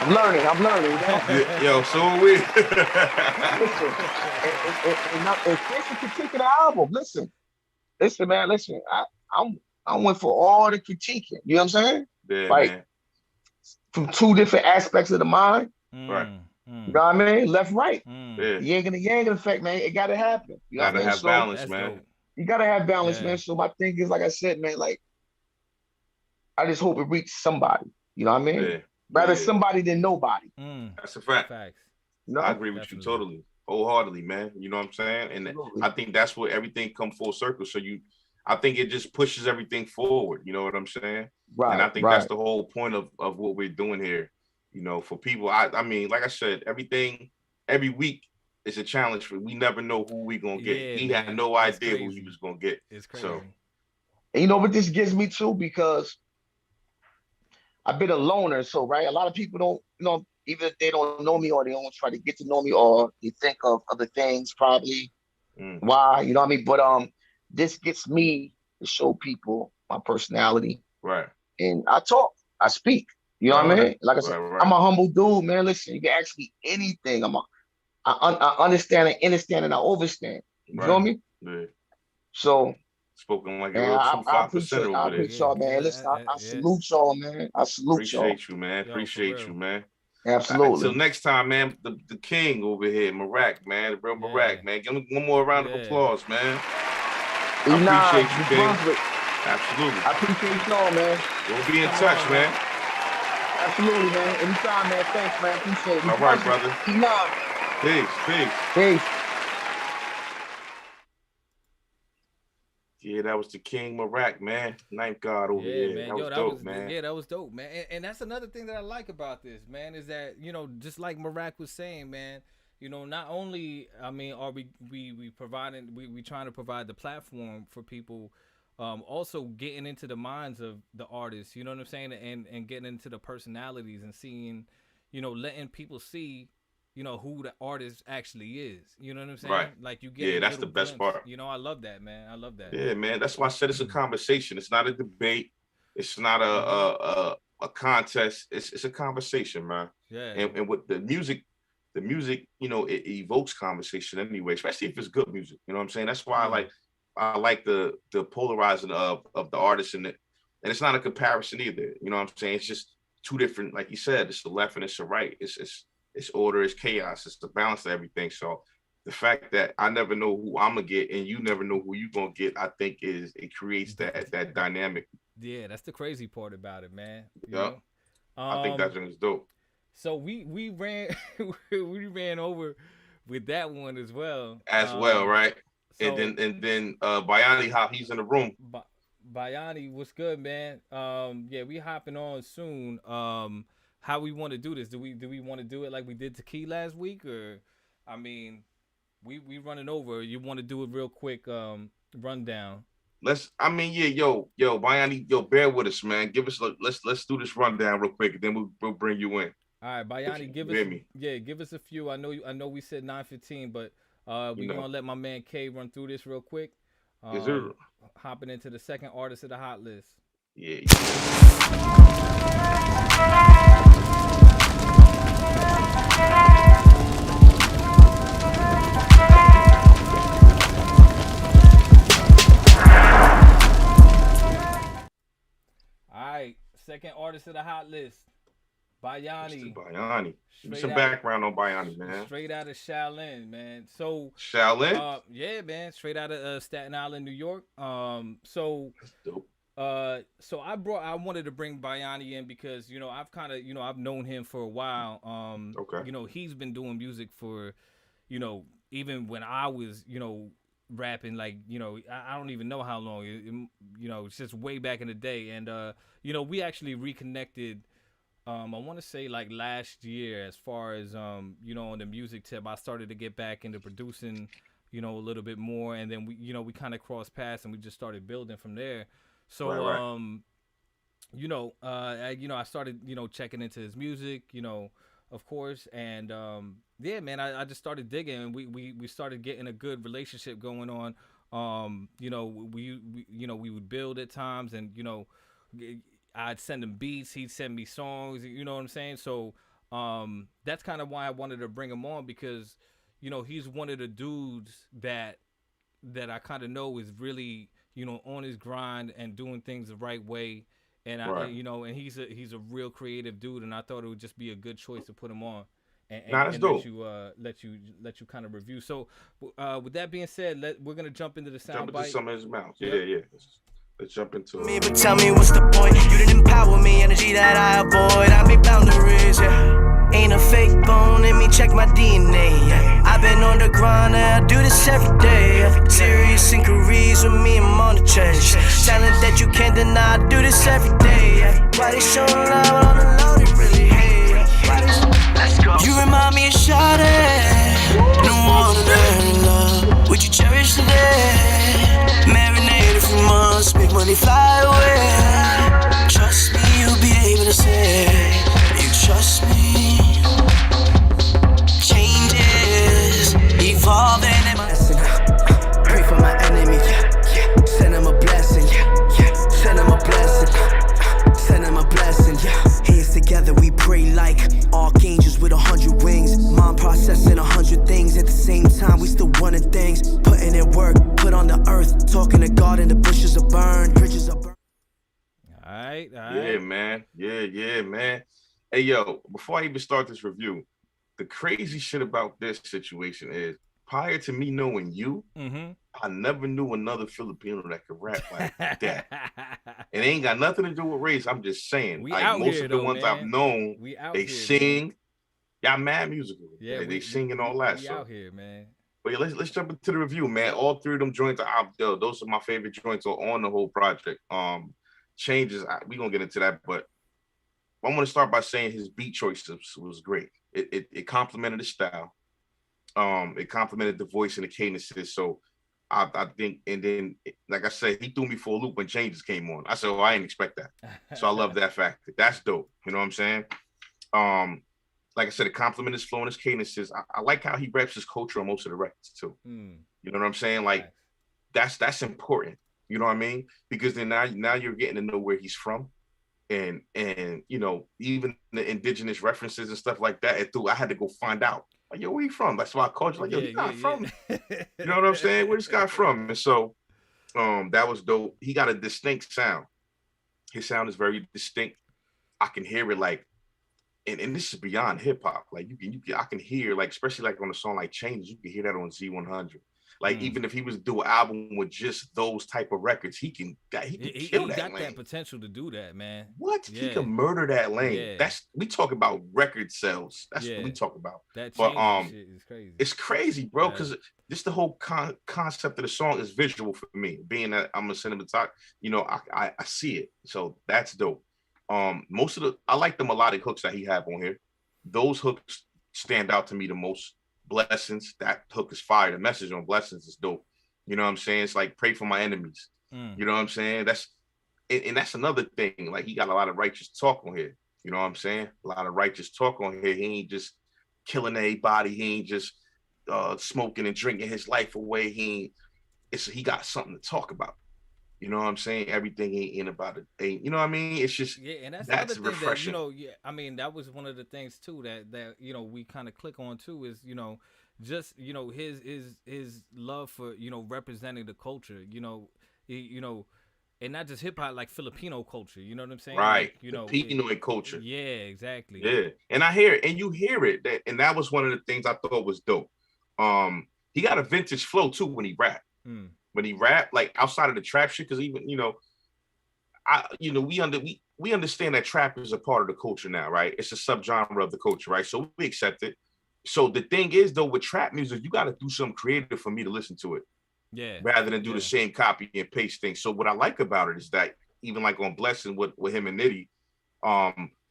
I'm learning, you know? Yo, so are we. Listen, and thanks for critiquing the album. Listen, man, listen. I went for all the critiquing. You know what I'm saying? Yeah, Like man. from two different aspects of the mind. Right. You know what I mean? Left, right. Yeah. The yang effect, man. It gotta happen. You know what I Gotta mean? have So balance, That's man. dope. you gotta have balance, Yeah. man. So my thing is, like I said, man, like I just hope it reaches somebody. You know what I mean? Yeah. Rather Yeah. somebody than nobody. That's a fact. Facts. You know? I agree with you totally, wholeheartedly, man. You know what I'm saying? And Absolutely. I think that's where everything come full circle. So I think it just pushes everything forward. You know what I'm saying? Right. And I think that's the whole point of what we're doing here. You know, for people, I mean, like I said, every week is a challenge for. We never know who we gonna get. Yeah, He man. had no It's idea who crazy. he was gonna get. It's crazy. So, And you know what this gives me too? Because I've been a loner. So, right, a lot of people don't, even if they don't know me or they don't try to get to know me or they think of other things probably why, you know what I mean? But this gets me to show people my personality. right. And I talk, I speak. You know what I mean? Like I said, I'm a humble dude, man. Listen, you can ask me anything. I understand and I overstand. You feel me? Yeah. So Spoken like a man, real I 5% appreciate over there. y'all, man. Listen, I salute y'all, man. I salute y'all. Appreciate you, man. Yo, Appreciate you, man. Absolutely. Until next time, man. The king over here, Mirak, man. The real Mirak, man. Give him one more round of applause, man. I appreciate you, King. Absolutely. I appreciate y'all, man. We'll be in touch, man. Absolutely, man. Anytime, man. Thanks, man. Appreciate it. All right, brother. Peace. Peace. Yeah, that was the King Mirak, man. Ninth God over here. Man. That was dope, man. Yeah, that was dope, man. And that's another thing that I like about this, man, is that, just like Mirak was saying, man, not only, I mean, are we providing, we trying to provide the platform for people, also getting into the minds of the artists, you know what I'm saying, and getting into the personalities and seeing, letting people see, who the artist actually is. You know what I'm saying? Right. Like you get that's the best part. I love that, man. I love that. Yeah, man. That's why I said it's a conversation. It's not a debate. It's not a contest. It's a conversation, man. Yeah. And with the music, it evokes conversation anyway, especially if it's good music. You know what I'm saying? That's why I like the polarizing of the artists and it's not a comparison either. You know what I'm saying? It's just two different, like you said, it's the left and it's the right. It's order, it's chaos, it's the balance of everything. So the fact that I never know who I'm gonna get and you never know who you're gonna get, I think it creates that dynamic. Yeah, that's the crazy part about it, man. Yeah, I think that is dope. So we ran we ran over with that one as well. Right? So, and then Bayani, how he's in the room. Bayani, what's good, man? Yeah, we hopping on soon. How we want to do this? Do we want to do it like we did Tequila last week, or I mean, we running over? You want to do a real quick rundown? Yo, Bayani, bear with us, man. Let's do this rundown real quick, and then we'll bring you in. All right, Bayani, give us a few. I know we said 9:15, but we're gonna let my man K run through this real quick. Hopping into the second artist of the hot list. Yeah. All right, second artist of the hot list, Bayani. Bayani. Give me some background on Bayani, man. Straight out of Shaolin, man. So Shaolin? Yeah, man. Straight out of Staten Island, New York. So that's dope. So I wanted to bring Bayani in because I've kind of I've known him for a while. Okay. He's been doing music for even when I was rapping, like I don't even know how long. It's just way back in the day, and we actually reconnected I want to say like last year, as far as you know, on the music tip, I started to get back into producing, you know, a little bit more, and then we kind of crossed paths and we just started building from there. So Right. I started, checking into his music, of course, and yeah, man, I just started digging, and we started getting a good relationship going on. We would build at times, and I'd send him beats, he'd send me songs, you know what I'm saying? So that's kind of why I wanted to bring him on, because he's one of the dudes that I kind of know is really, on his grind and doing things the right way. And Right. and he's a real creative dude, and I thought it would just be a good choice to put him on, and, Nah, and, that's and dope. let you kind of review. So, with that being said, we're gonna jump into the Jump sound into bite. some of his mouth. Yep. Yeah. Let's jump into Me, it. but tell me what's the point? You didn't empower me, energy that I avoid. I make boundaries, yeah. Ain't a fake bone in me, check my DNA, yeah. I've been on the grind, and I do this every day, yeah. Serious inquiries with me, I'm on the chase. Talent that you can't deny, I do this every day, yeah. Why they showing love on the low, they really hate, yeah. Let's go. You remind me of Sade. No one to learn love. Would you cherish the day? Marinated for months, make money fly away. Trust me, you'll be able to say you trust me. Changes, evolving in my pray for my enemy, send him a blessing, send him a blessing, send him a blessing, hands together we pray like archangels with 100 wings. Mind processing 100 things at the same time, we still wanting things, putting in work, put on the earth, talking to God and the bushes are burned, bridges are burned. All right. Yeah, man. Yeah, man. Hey, yo, before I even start this review, the crazy shit about this situation is, prior to me knowing you, I never knew another Filipino that could rap like that. It ain't got nothing to do with race. I'm just saying. We Like out most here, of the though, ones man. I've known, We out they here, sing. man. Y'all mad musical. Yeah, they sing and all that. We so out here, man. But yeah, let's jump into the review, man. All three of them joints are those are my favorite joints on the whole project. Changes, we gonna get into that, but I'm gonna start by saying his beat choices was great. It complemented the style. It complemented the voice and the cadences. So I think, and then like I said, he threw me for a loop when Changes came on. I said, I didn't expect that. So I love that fact. That's dope. You know what I'm saying? Like I said, it complemented his flow and his cadences. I like how he reps his culture on most of the records too. You know what I'm saying? Like that's important. You know what I mean? Because then now you're getting to know where he's from, and even the indigenous references and stuff like that. I had to go find out. Like, yo, where you from? That's why I called you. Like, yo, he's not from. You know what I'm saying? Where this guy from? And so, that was dope. He got a distinct sound. His sound is very distinct. I can hear it like, and this is beyond hip hop. Like I can hear, like, especially like on a song like Changes, you can hear that on Z100. Like even if he was to do an album with just those type of records, he can kill that. He got lane. that potential to do that, man. What? Yeah. He can murder that lane. Yeah. We talk about record sales. That's what we talk about. That shit is crazy. It's crazy, bro, because just the whole concept of the song is visual for me. Being that I'm a cinematographer, I see it. So that's dope. I like the melodic hooks that he have on here. Those hooks stand out to me the most. Blessings, that hook is fire. The message on Blessings is dope. You know what I'm saying? It's like pray for my enemies. You know what I'm saying? That's another thing. Like he got a lot of righteous talk on here. You know what I'm saying? A lot of righteous talk on here. He ain't just killing anybody. He ain't just smoking and drinking his life away. He got something to talk about. You know what I'm saying? Everything ain't about it. You know what I mean? It's just and that's the other refreshing. thing that, I mean, that was one of the things too that we kind of click on too is just his love for representing the culture, and not just hip hop, like Filipino culture. You know what I'm saying? Right. Like, Pinoy culture. Yeah, exactly. Yeah, and I hear it, and you hear it, and that was one of the things I thought was dope. He got a vintage flow too when he rap. When he rap, like outside of the trap shit, because even we understand that trap is a part of the culture now, right? It's a subgenre of the culture, right? So we accept it. So the thing is, though, with trap music, you got to do something creative for me to listen to it. Yeah. Rather than do the same copy and paste thing. So what I like about it is that even like on Blessing with him and Nitty,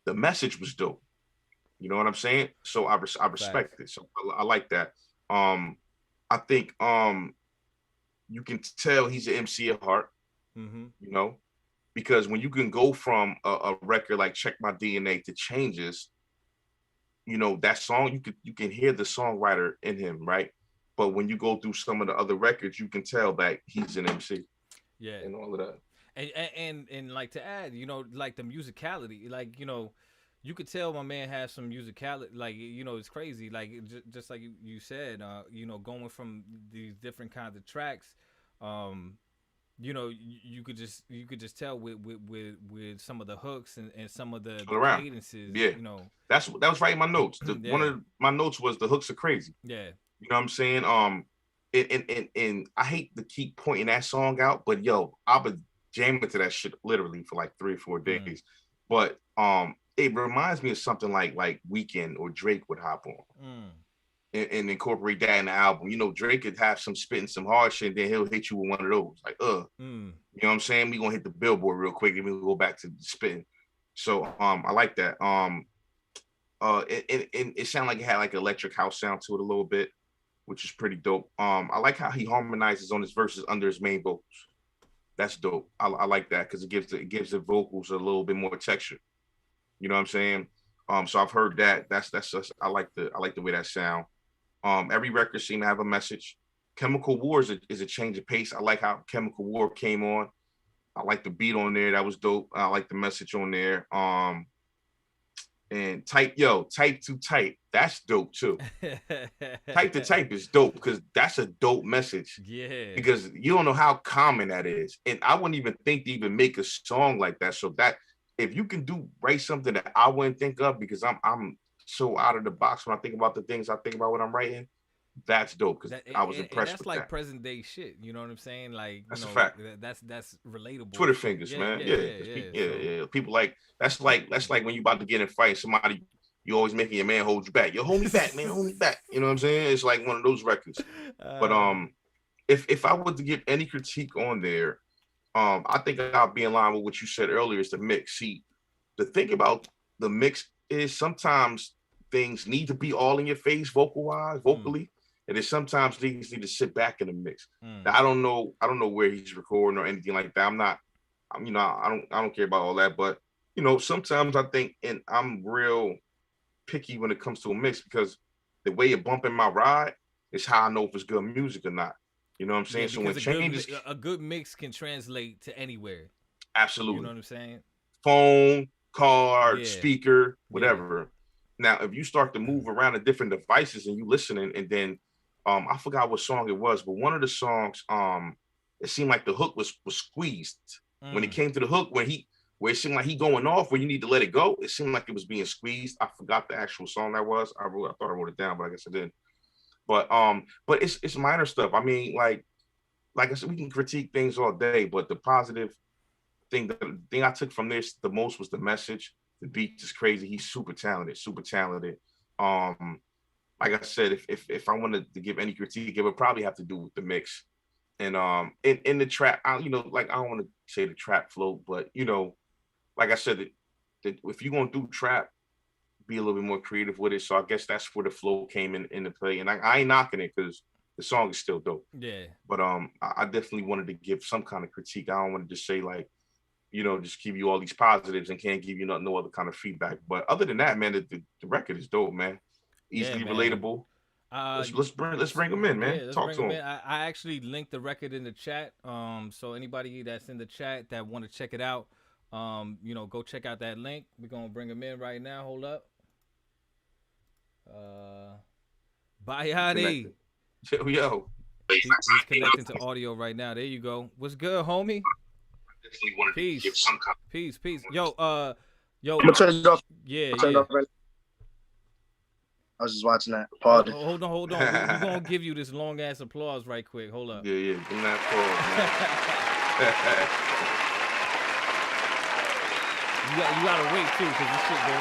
the message was dope. You know what I'm saying? So I respect it. So I like that. I think you can tell he's an MC at heart. You know, because when you can go from a record like Check My DNA to Changes, you know, that song, you can hear the songwriter in him, right? But when you go through some of the other records, you can tell that he's an MC. Yeah. And all of that. And like to add, you know, like the musicality, like, you know, you could tell my man has some musicality, like, you know, it's crazy. Like, just like you said, you know, going from these different kinds of tracks, you know, you could just tell with some of the hooks and some of the cadences. Yeah, you know, Yeah, you know what I'm saying. And I hate to keep pointing that song out, but yo, I've been jamming to that shit literally for like 3 or 4 days. But it reminds me of something like Weeknd or Drake would hop on. And incorporate that in the album. You know, Drake could have some spitting some hard shit, and then he'll hit you with one of those. Like, you know what I'm saying? We gonna hit the billboard real quick, and we'll go back to the spitting. So I like that. It sounded like it had like an electric house sound to it a little bit, which is pretty dope. I like how he harmonizes on his verses under his main vocals. That's dope. I like that because it gives the vocals a little bit more texture. You know what I'm saying? So I've heard that. That's just, I like the way that sound. Every record seemed to have a message. Chemical War is a change of pace. I like how Chemical War came on. I like the beat on there. That was dope. I like the message on there. And Type to Type. That's dope too. Type to Type is dope because that's a dope message. Yeah. Because you don't know how common that is. And I wouldn't even think to even make a song like that. So that if you can write something that I wouldn't think of, because I'm so out of the box when I think about the things I think about when I'm writing, that's dope because I was impressed with that. That's like present day shit. You know what I'm saying? Like, that's a fact. That's relatable. Twitter fingers, man. Yeah. People like that's like when you about to get in a fight, somebody you always making your man hold you back. Yo, hold me back, man. Hold me back. You know what I'm saying? It's like one of those records. But if I were to give any critique on there, I think I'll be in line with what you said earlier. Is the mix. See, the thing about the mix is sometimes things need to be all in your face vocally, and then sometimes things need to sit back in the mix. Now, I don't know where he's recording or anything like that. I don't care about all that, but you know, sometimes I think, and I'm real picky when it comes to a mix because the way it bump in my ride is how I know if it's good music or not. You know what I'm saying? Yeah, so when changes, a good mix can translate to anywhere. Absolutely. You know what I'm saying? Phone, car, speaker, whatever. Yeah. Now, if you start to move around to different devices and you listening, and then I forgot what song it was, but one of the songs, it seemed like the hook was squeezed. When it came to the hook, where it seemed like he going off, where you need to let it go, it seemed like it was being squeezed. I forgot the actual song that was. I thought I wrote it down, but I guess I didn't. But it's minor stuff. I mean, like I said, we can critique things all day, but the positive thing, the thing I took from this the most was the message. The beat is crazy. He's super talented. Like I said, if I wanted to give any critique, it would probably have to do with the mix. And in the trap, I don't want to say the trap flow, but you know, like I said, that if you're gonna do trap, be a little bit more creative with it. So I guess that's where the flow came into play. And I ain't knocking it because the song is still dope. Yeah. But I definitely wanted to give some kind of critique. I don't want to just say like, you know, just give you all these positives and can't give you no other kind of feedback. But other than that, man, the record is dope, man. Easily relatable. Let's bring them in, man. Talk to them. I actually linked the record in the chat. So anybody that's in the chat that want to check it out, you know, go check out that link. We're gonna bring them in right now. Hold up. Bayani. Yo. He's connecting to audio right now. There you go. What's good, homie? Peace. Peace. Yo, I'm gonna turn it off. Yeah. I was just watching that. Pardon. Hold on. We're gonna give you this long ass applause right quick. Hold up. Yeah. Give me that applause, man. You gotta wait too, because this shit go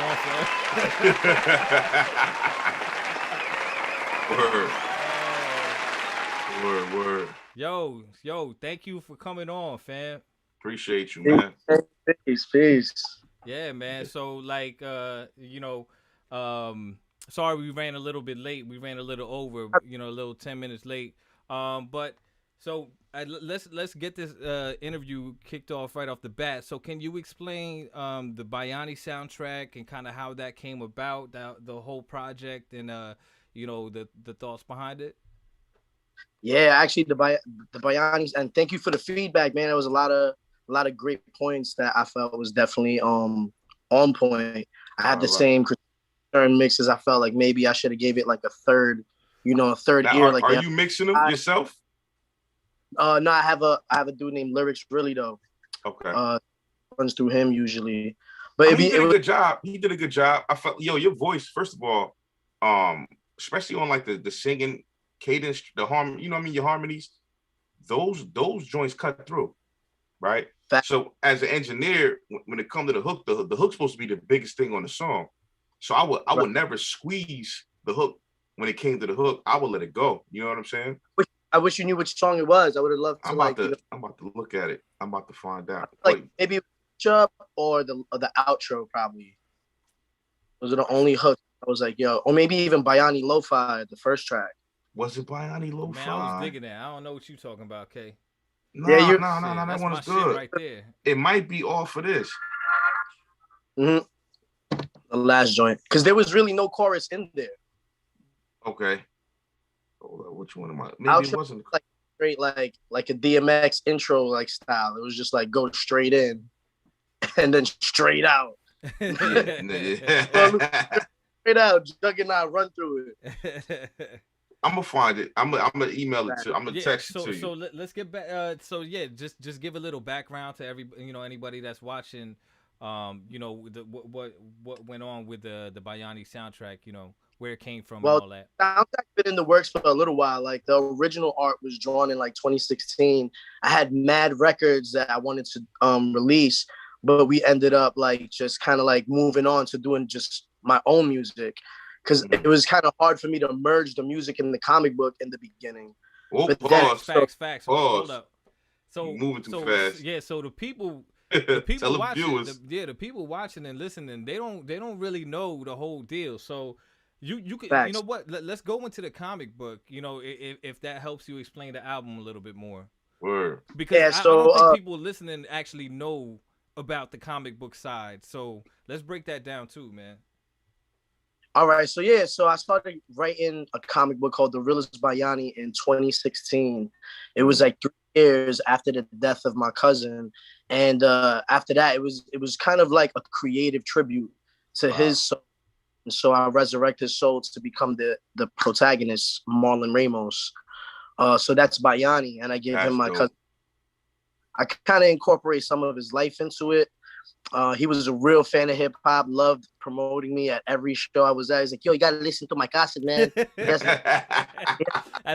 on, Word. Yo, thank you for coming on, fam. Appreciate you, man. Peace. Yeah, man. So like, sorry we ran a little bit late. We ran a little over. A little 10 minutes late. But so let's get this interview kicked off right off the bat. So can you explain the Bayani soundtrack and kind of how that came about, the whole project, and the thoughts behind it? Yeah, actually, the Bayanis, and thank you for the feedback, man. There was a lot of great points that I felt was definitely on point. I had the same mixes. I felt like maybe I should have gave it like a third Now, ear. are you mixing them yourself? No, I have a dude named Lyrics Really though. Okay. Runs through him usually, but he did a good job. He did a good job. I felt your voice, first of all, especially on like the singing cadence, the harmony, your harmonies, those joints cut through, right? So as an engineer, when it comes to the hook, the hook's supposed to be the biggest thing on the song. So I would never squeeze the hook when it came to the hook. I would let it go. You know what I'm saying? I wish you knew which song it was. I would have loved to. I'm about to look at it. I'm about to find out. Like maybe up or the outro probably. Those are the only hooks. I was like, yo, or maybe even Bayani Lo-Fi, the first track. Was it Bayani Lo-Fi? Man, I was digging that. I don't know what you're talking about, K. No, that one's good. Right there. It might be off of this. Mm-hmm. The last joint, because there was really no chorus in there. Okay. Which one am I? Maybe it wasn't like straight like a DMX intro like style. It was just like go straight in and then straight out. Straight out, Juggernaut run through it. I'm gonna find it. I'm gonna email it to. I'm gonna text it to you. So let's get back. Just give a little background to anybody that's watching. What went on with the Bayani soundtrack. Where it came from and all that. Soundtrack's been in the works for a little while. Like the original art was drawn in like 2016. I had mad records that I wanted to release, but we ended up like just kind of like moving on to doing just my own music. Because it was kind of hard for me to merge the music and the comic book in the beginning. Oh, facts. Hold up. So moving too fast. Yeah. So the people the people watching and listening, they don't really know the whole deal. So you could, facts. You know what? Let's go into the comic book. If that helps you explain the album a little bit more. Word. Because I don't think people listening actually know about the comic book side. So let's break that down too, man. All right, so I started writing a comic book called The Realest Bayani in 2016. It was like 3 years after the death of my cousin, and after that, it was kind of like a creative tribute to his soul. And so I resurrect his soul to become the protagonist, Marlon Ramos. So that's Bayani, and I give him my cousin. I kind of incorporate some of his life into it. He was a real fan of hip hop, loved promoting me at every show I was at. He's like, yo, you gotta listen to my cassette, man. That's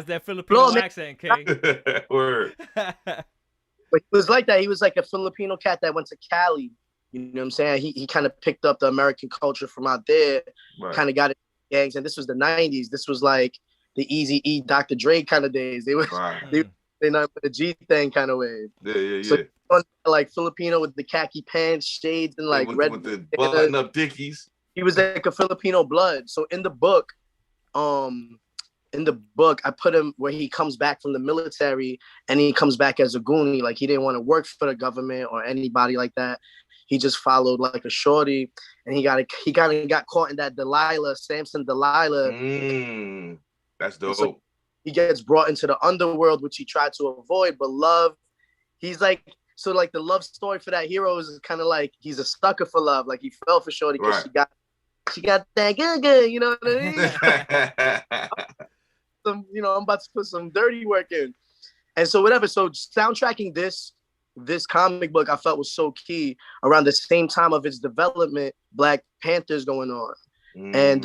that Filipino accent, King. Word. But he was like that. He was like a Filipino cat that went to Cali. You know what I'm saying? He kind of picked up the American culture from out there, kind of got it in gangs. And this was the 90s. This was like the Eazy-E, Dr. Dre kind of days. They were they not the G thing kind of way. Yeah. So, like Filipino with the khaki pants, shades, and like red with the button up Dickies. He was like a Filipino blood. So in the book, I put him where he comes back from the military and he comes back as a goonie. Like he didn't want to work for the government or anybody like that. He just followed like a shorty, and he kind of got caught in that Samson Delilah. That's dope. So he gets brought into the underworld, which he tried to avoid, but love. He's like, so like the love story for that hero is kind of like he's a sucker for love. Like he fell for shorty because she got that good, you know what I mean? I'm about to put some dirty work in. And so whatever. So soundtracking this comic book I felt was so key. Around the same time of its development, Black Panther's going on. And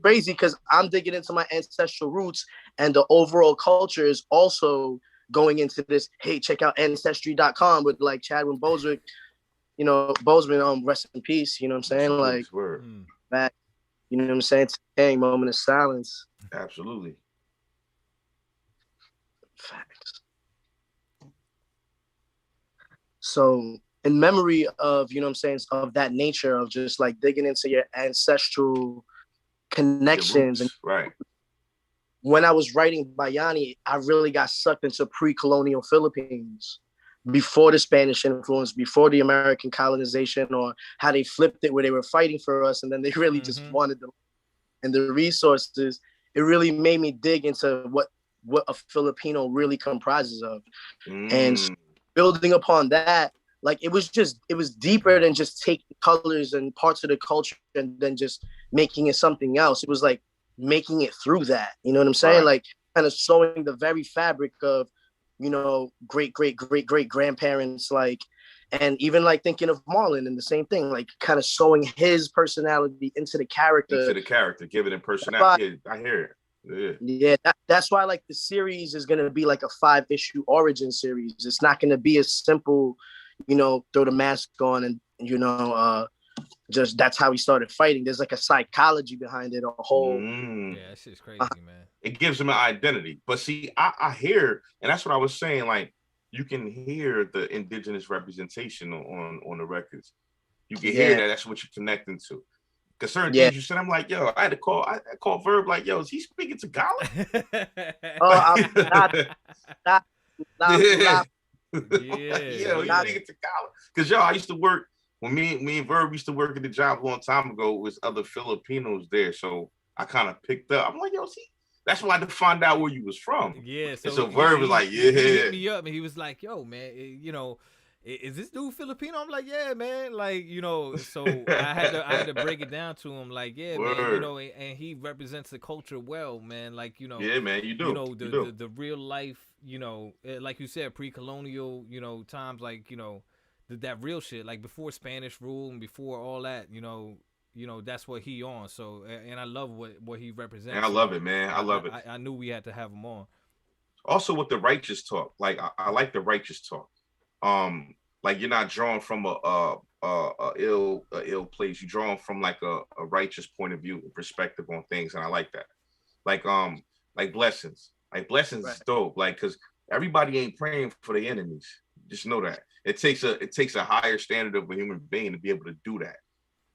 crazy because I'm digging into my ancestral roots, and the overall culture is also going into this. Hey, check out ancestry.com with like Chadwick Boseman, rest in peace. You know what I'm saying? Like back, you know what I'm saying? Dang, moment of silence. Absolutely. Facts. So in memory of, you know what I'm saying, of that nature of just like digging into your ancestral connections. And right. When I was writing Bayani, I really got sucked into pre-colonial Philippines, before the Spanish influence, before the American colonization, or how they flipped it where they were fighting for us and then they really just wanted them and the resources. It really made me dig into what a Filipino really comprises of. And building upon that, like it was deeper than just taking colors and parts of the culture and then just making it something else. It was like making it through that, you know what I'm saying? Right. Like kind of sewing the very fabric of, you know, great grandparents, like, and even like thinking of Marlon and the same thing, like kind of sewing his personality into the character. Give it a personality. I hear it. Yeah, that's why like the series is gonna be like a 5-issue origin series. It's not gonna be a simple, you know, throw the mask on and, you know, just that's how he started fighting. There's like a psychology behind it, a whole. Yeah, that shit's crazy, man. It gives him an identity. But see, I hear, and that's what I was saying, like you can hear the indigenous representation on the records. You can hear that. That's what you're connecting to. Because certain things you said, I'm like, yo, I called Verb like, yo, is he speaking Tagalog? I'm not. Yeah, he's speaking Tagalog. Because yo, I used to work. When me and Verb used to work at the job a long time ago, it was other Filipinos there. So I kind of picked up. I'm like, yo, see, that's why I had to find out where you was from. Yeah. So Verb was like, yeah. He hit me up and he was like, yo, man, you know, is this dude Filipino? I'm like, yeah, man. Like, you know, so I had to break it down to him. Like, yeah, man, you know, and he represents the culture well, man. Like, you know. Yeah, man, you do. You know, the real life, you know, like you said, pre-colonial, you know, times, like, you know, that real shit, like before Spanish rule and before all that, you know, that's what he on. So, and I love what he represents. And I love it, man. I love it. I knew we had to have him on. Also with the righteous talk, like I like the righteous talk. Like you're not drawn from a ill place. You're drawn from like a righteous point of view and perspective on things, and I like that. Like blessings. Like blessings is dope. Like, cause everybody ain't praying for their enemies. Just know that. It takes a higher standard of a human being to be able to do that,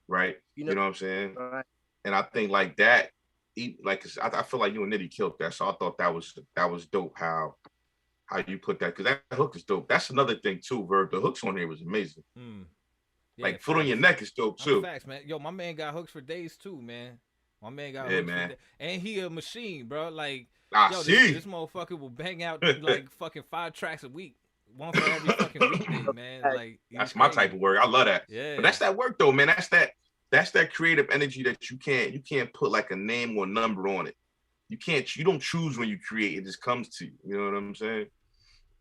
right? You know what I'm saying? Right. And I think like that, like I feel like you and Nitty killed that. So I thought that was dope how you put that, because that hook is dope. That's another thing too, Verb. The hooks on here was amazing. Yeah, like Foot on Your Neck is dope too. Facts, man. Yo, my man got hooks for days too, man. My man got hooks for days. And he a machine, bro. Like, this motherfucker will bang out like fucking 5 tracks a week. One for every fucking weekday, man. Like, that's my type of work. I love that. Yeah. But that's that work though, man. That's that creative energy that you can't put like a name or number on it. You don't choose when you create. It just comes to you. You know what I'm saying?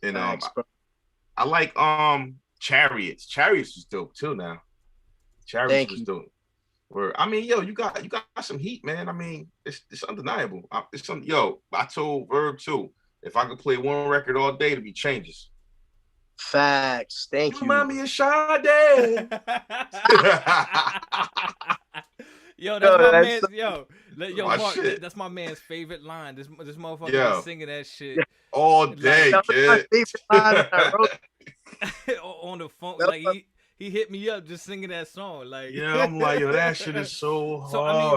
And I like Chariots. Chariots was dope too now. Chariots was dope. Where I mean, yo, you got some heat, man. I mean, it's undeniable. I told Verb too, if I could play one record all day, it'd be Changes. Facts. Thank you. Remind me of Sade. Yo, Mark, that's my man's favorite line. This motherfucker is singing that shit all day, kid. On the phone, like he hit me up just singing that song. Like, yeah, I'm like, yo, that shit is so hard.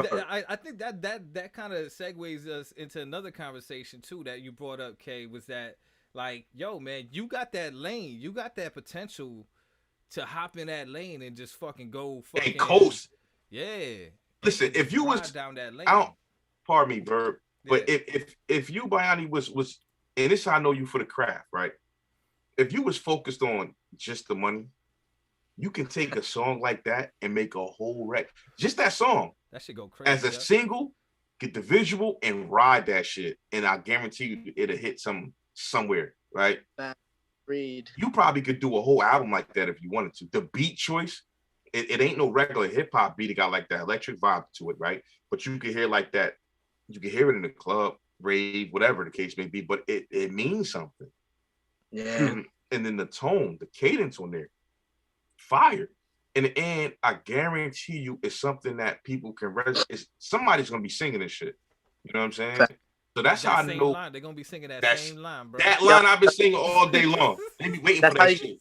So I mean, I think that kind of segues us into another conversation too that you brought up, Kay, was that, like, yo, man, you got that lane. You got that potential to hop in that lane and just fucking go fucking and coast. Yeah. Listen, if you was down that lane, pardon me, Verb, but if you, Bayani, was, and this is how I know you for the craft, right? If you was focused on just the money, you can take a song like that and make a whole record. Just that song. That should go crazy. As a single, get the visual and ride that shit. And I guarantee you it'll hit somewhere, right? Read. You probably could do a whole album like that if you wanted to. The beat choice, it ain't no regular hip-hop beat. It got like that electric vibe to it, right? But you can hear like that. You can hear it in the club, rave, whatever the case may be, but it means something. Yeah. And then the tone, the cadence on there, fire. In the end, I guarantee you it's something that people can resonate. Somebody's gonna be singing this shit. You know what I'm saying? So that's how I know they're gonna be singing that same line, bro. That line I've been singing all day long. They be waiting for that shit.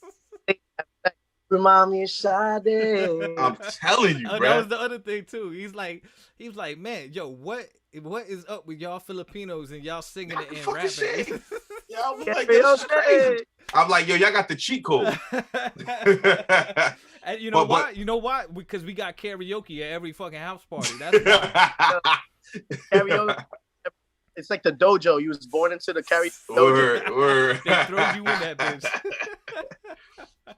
Remind me of Sade. I'm telling you, bro. That was the other thing too. He was like, man, yo, what is up with y'all Filipinos and y'all singing it and rapping? Yeah, I was like, this is crazy. I'm like, yo, y'all got the cheat code. And you know why? You know why? Because we got karaoke at every fucking house party. That's why. Karaoke. It's like the dojo. You was born into the karaoke dojo. Word. They throw you in that bitch.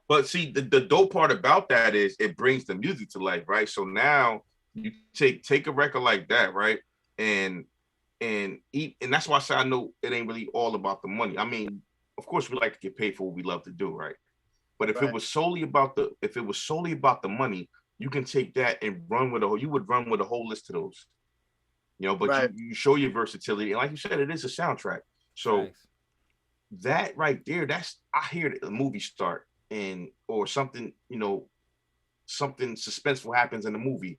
But see, the dope part about that is it brings the music to life, right? So now you take a record like that, right? And that's why I say I know it ain't really all about the money. I mean, of course we like to get paid for what we love to do, right? But if it was solely about the money, you can take that and you would run with a whole list of those. You know, but you show your versatility. And like you said, it is a soundtrack. So that right there, I hear the movie start or something, you know, something suspenseful happens in the movie.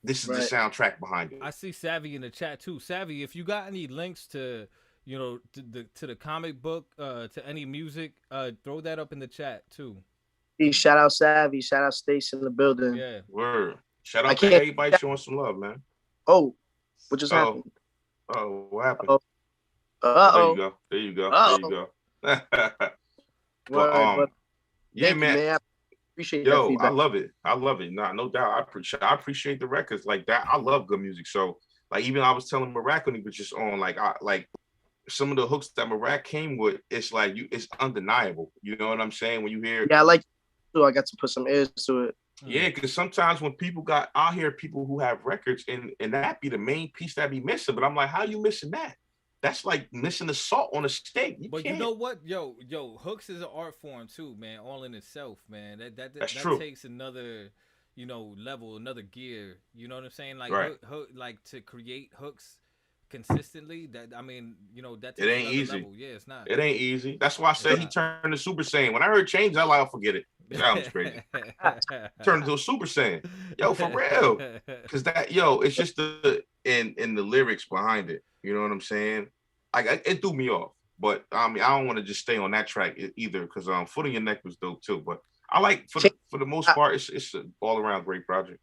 This is the soundtrack behind it. I see Savvy in the chat too. Savvy, if you got any links to, you know, to the comic book, to any music, throw that up in the chat too. Shout out Savvy, shout out Stace in the building. Yeah. Word. Shout out to everybody showing some love, man. Oh, what just happened? Oh, what happened? There you go. But, yeah, man. I appreciate that feedback. I love it. Nah, no doubt. I appreciate the records like that. I love good music. So, like, even I was telling Mirak when he was just on, like some of the hooks that Mirak came with, it's like it's undeniable. You know what I'm saying? When you hear, I got to put some ears to it. Yeah, because sometimes when I hear people who have records and that be the main piece that be missing, but I'm like, how you missing that? That's like missing the salt on a steak. You know what? Yo, hooks is an art form too, man, all in itself, man. That true. Takes another, you know, level, another gear. You know what I'm saying? Like, hook, like to create hooks consistently, that I mean, you know, that takes it ain't easy. Level. Yeah, it's not. It ain't easy. That's why I said he turned to Super Saiyan. When I heard change, I like, I'll forget it. Sounds crazy. Turned into a Super Saiyan. Yo, for real. Because it's just in the lyrics behind it. You know what I'm saying? It threw me off. But I mean, I don't want to just stay on that track either, because Foot on Your Neck was dope too. But I like for the most part, it's an all around great project.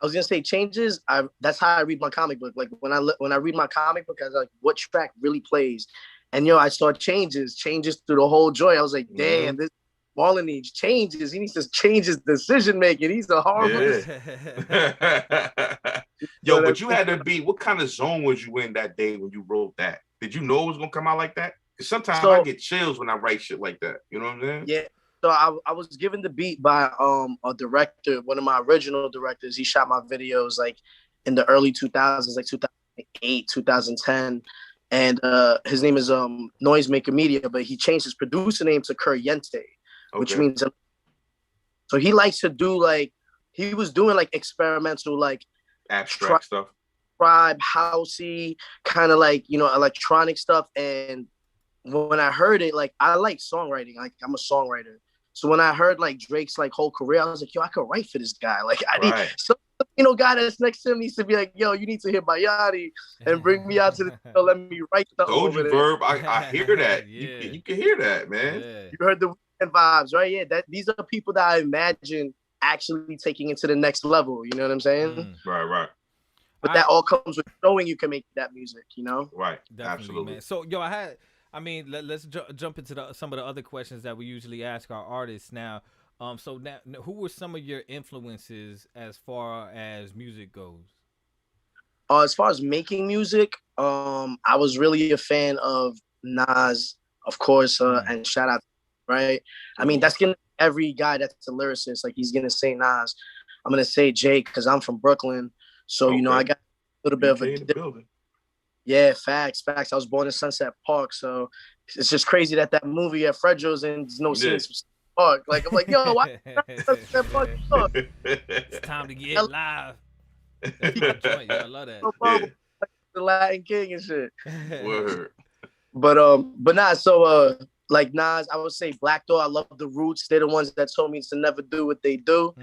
I was gonna say changes. That's how I read my comic book. Like when I read my comic book, I was like, what track really plays? And I saw changes through the whole joy. I was like, damn, this Marlon needs changes. He needs to change his decision making. He's a horrible. Yo, but you had to be. What kind of zone was you in that day when you wrote that? Did you know it was gonna come out like that? Because sometimes I get chills when I write shit like that. You know what I'm saying? Yeah. So I was given the beat by a director, one of my original directors. He shot my videos like in the early 2000s, like 2008, 2010. And his name is Noisemaker Media, but he changed his producer name to Curiente, which means so he likes to do he was doing like experimental, like abstract stuff, tribe housey, kind of like, electronic stuff. And when I heard it, like I like songwriting, like I'm a songwriter. So when I heard like Drake's like whole career, I was like, yo, I could write for this guy. Like I need some guy that's next to him needs to be like, yo, you need to hear Bayani and bring me out to the let me write something. Told you, Verb. I hear that. You can hear that, man. Yeah. You heard the weekend vibes, right? Yeah, these are people that I imagine actually taking it to the next level. You know what I'm saying? Right. But that all comes with knowing you can make that music, Right. Definitely, absolutely. Man. So, let's jump into some of the other questions that we usually ask our artists now. So now, who were some of your influences as far as music goes? As far as making music, I was really a fan of Nas, of course, and shout out, right? I mean, that's gonna every guy that's a lyricist, like he's gonna say Nas. I'm gonna say Jay because I'm from Brooklyn, so I got a little bit of a building. Yeah, facts. I was born in Sunset Park, so it's just crazy that movie at Fredro's and there's no scenes from Park. Like I'm like, yo, why Sunset Park? It's time to get live. That's my joint. I love that. Like the Latin King and shit. Word. But nah. So like Nas, I would say Black Thought. I love the Roots. They're the ones that told me to never do what they do.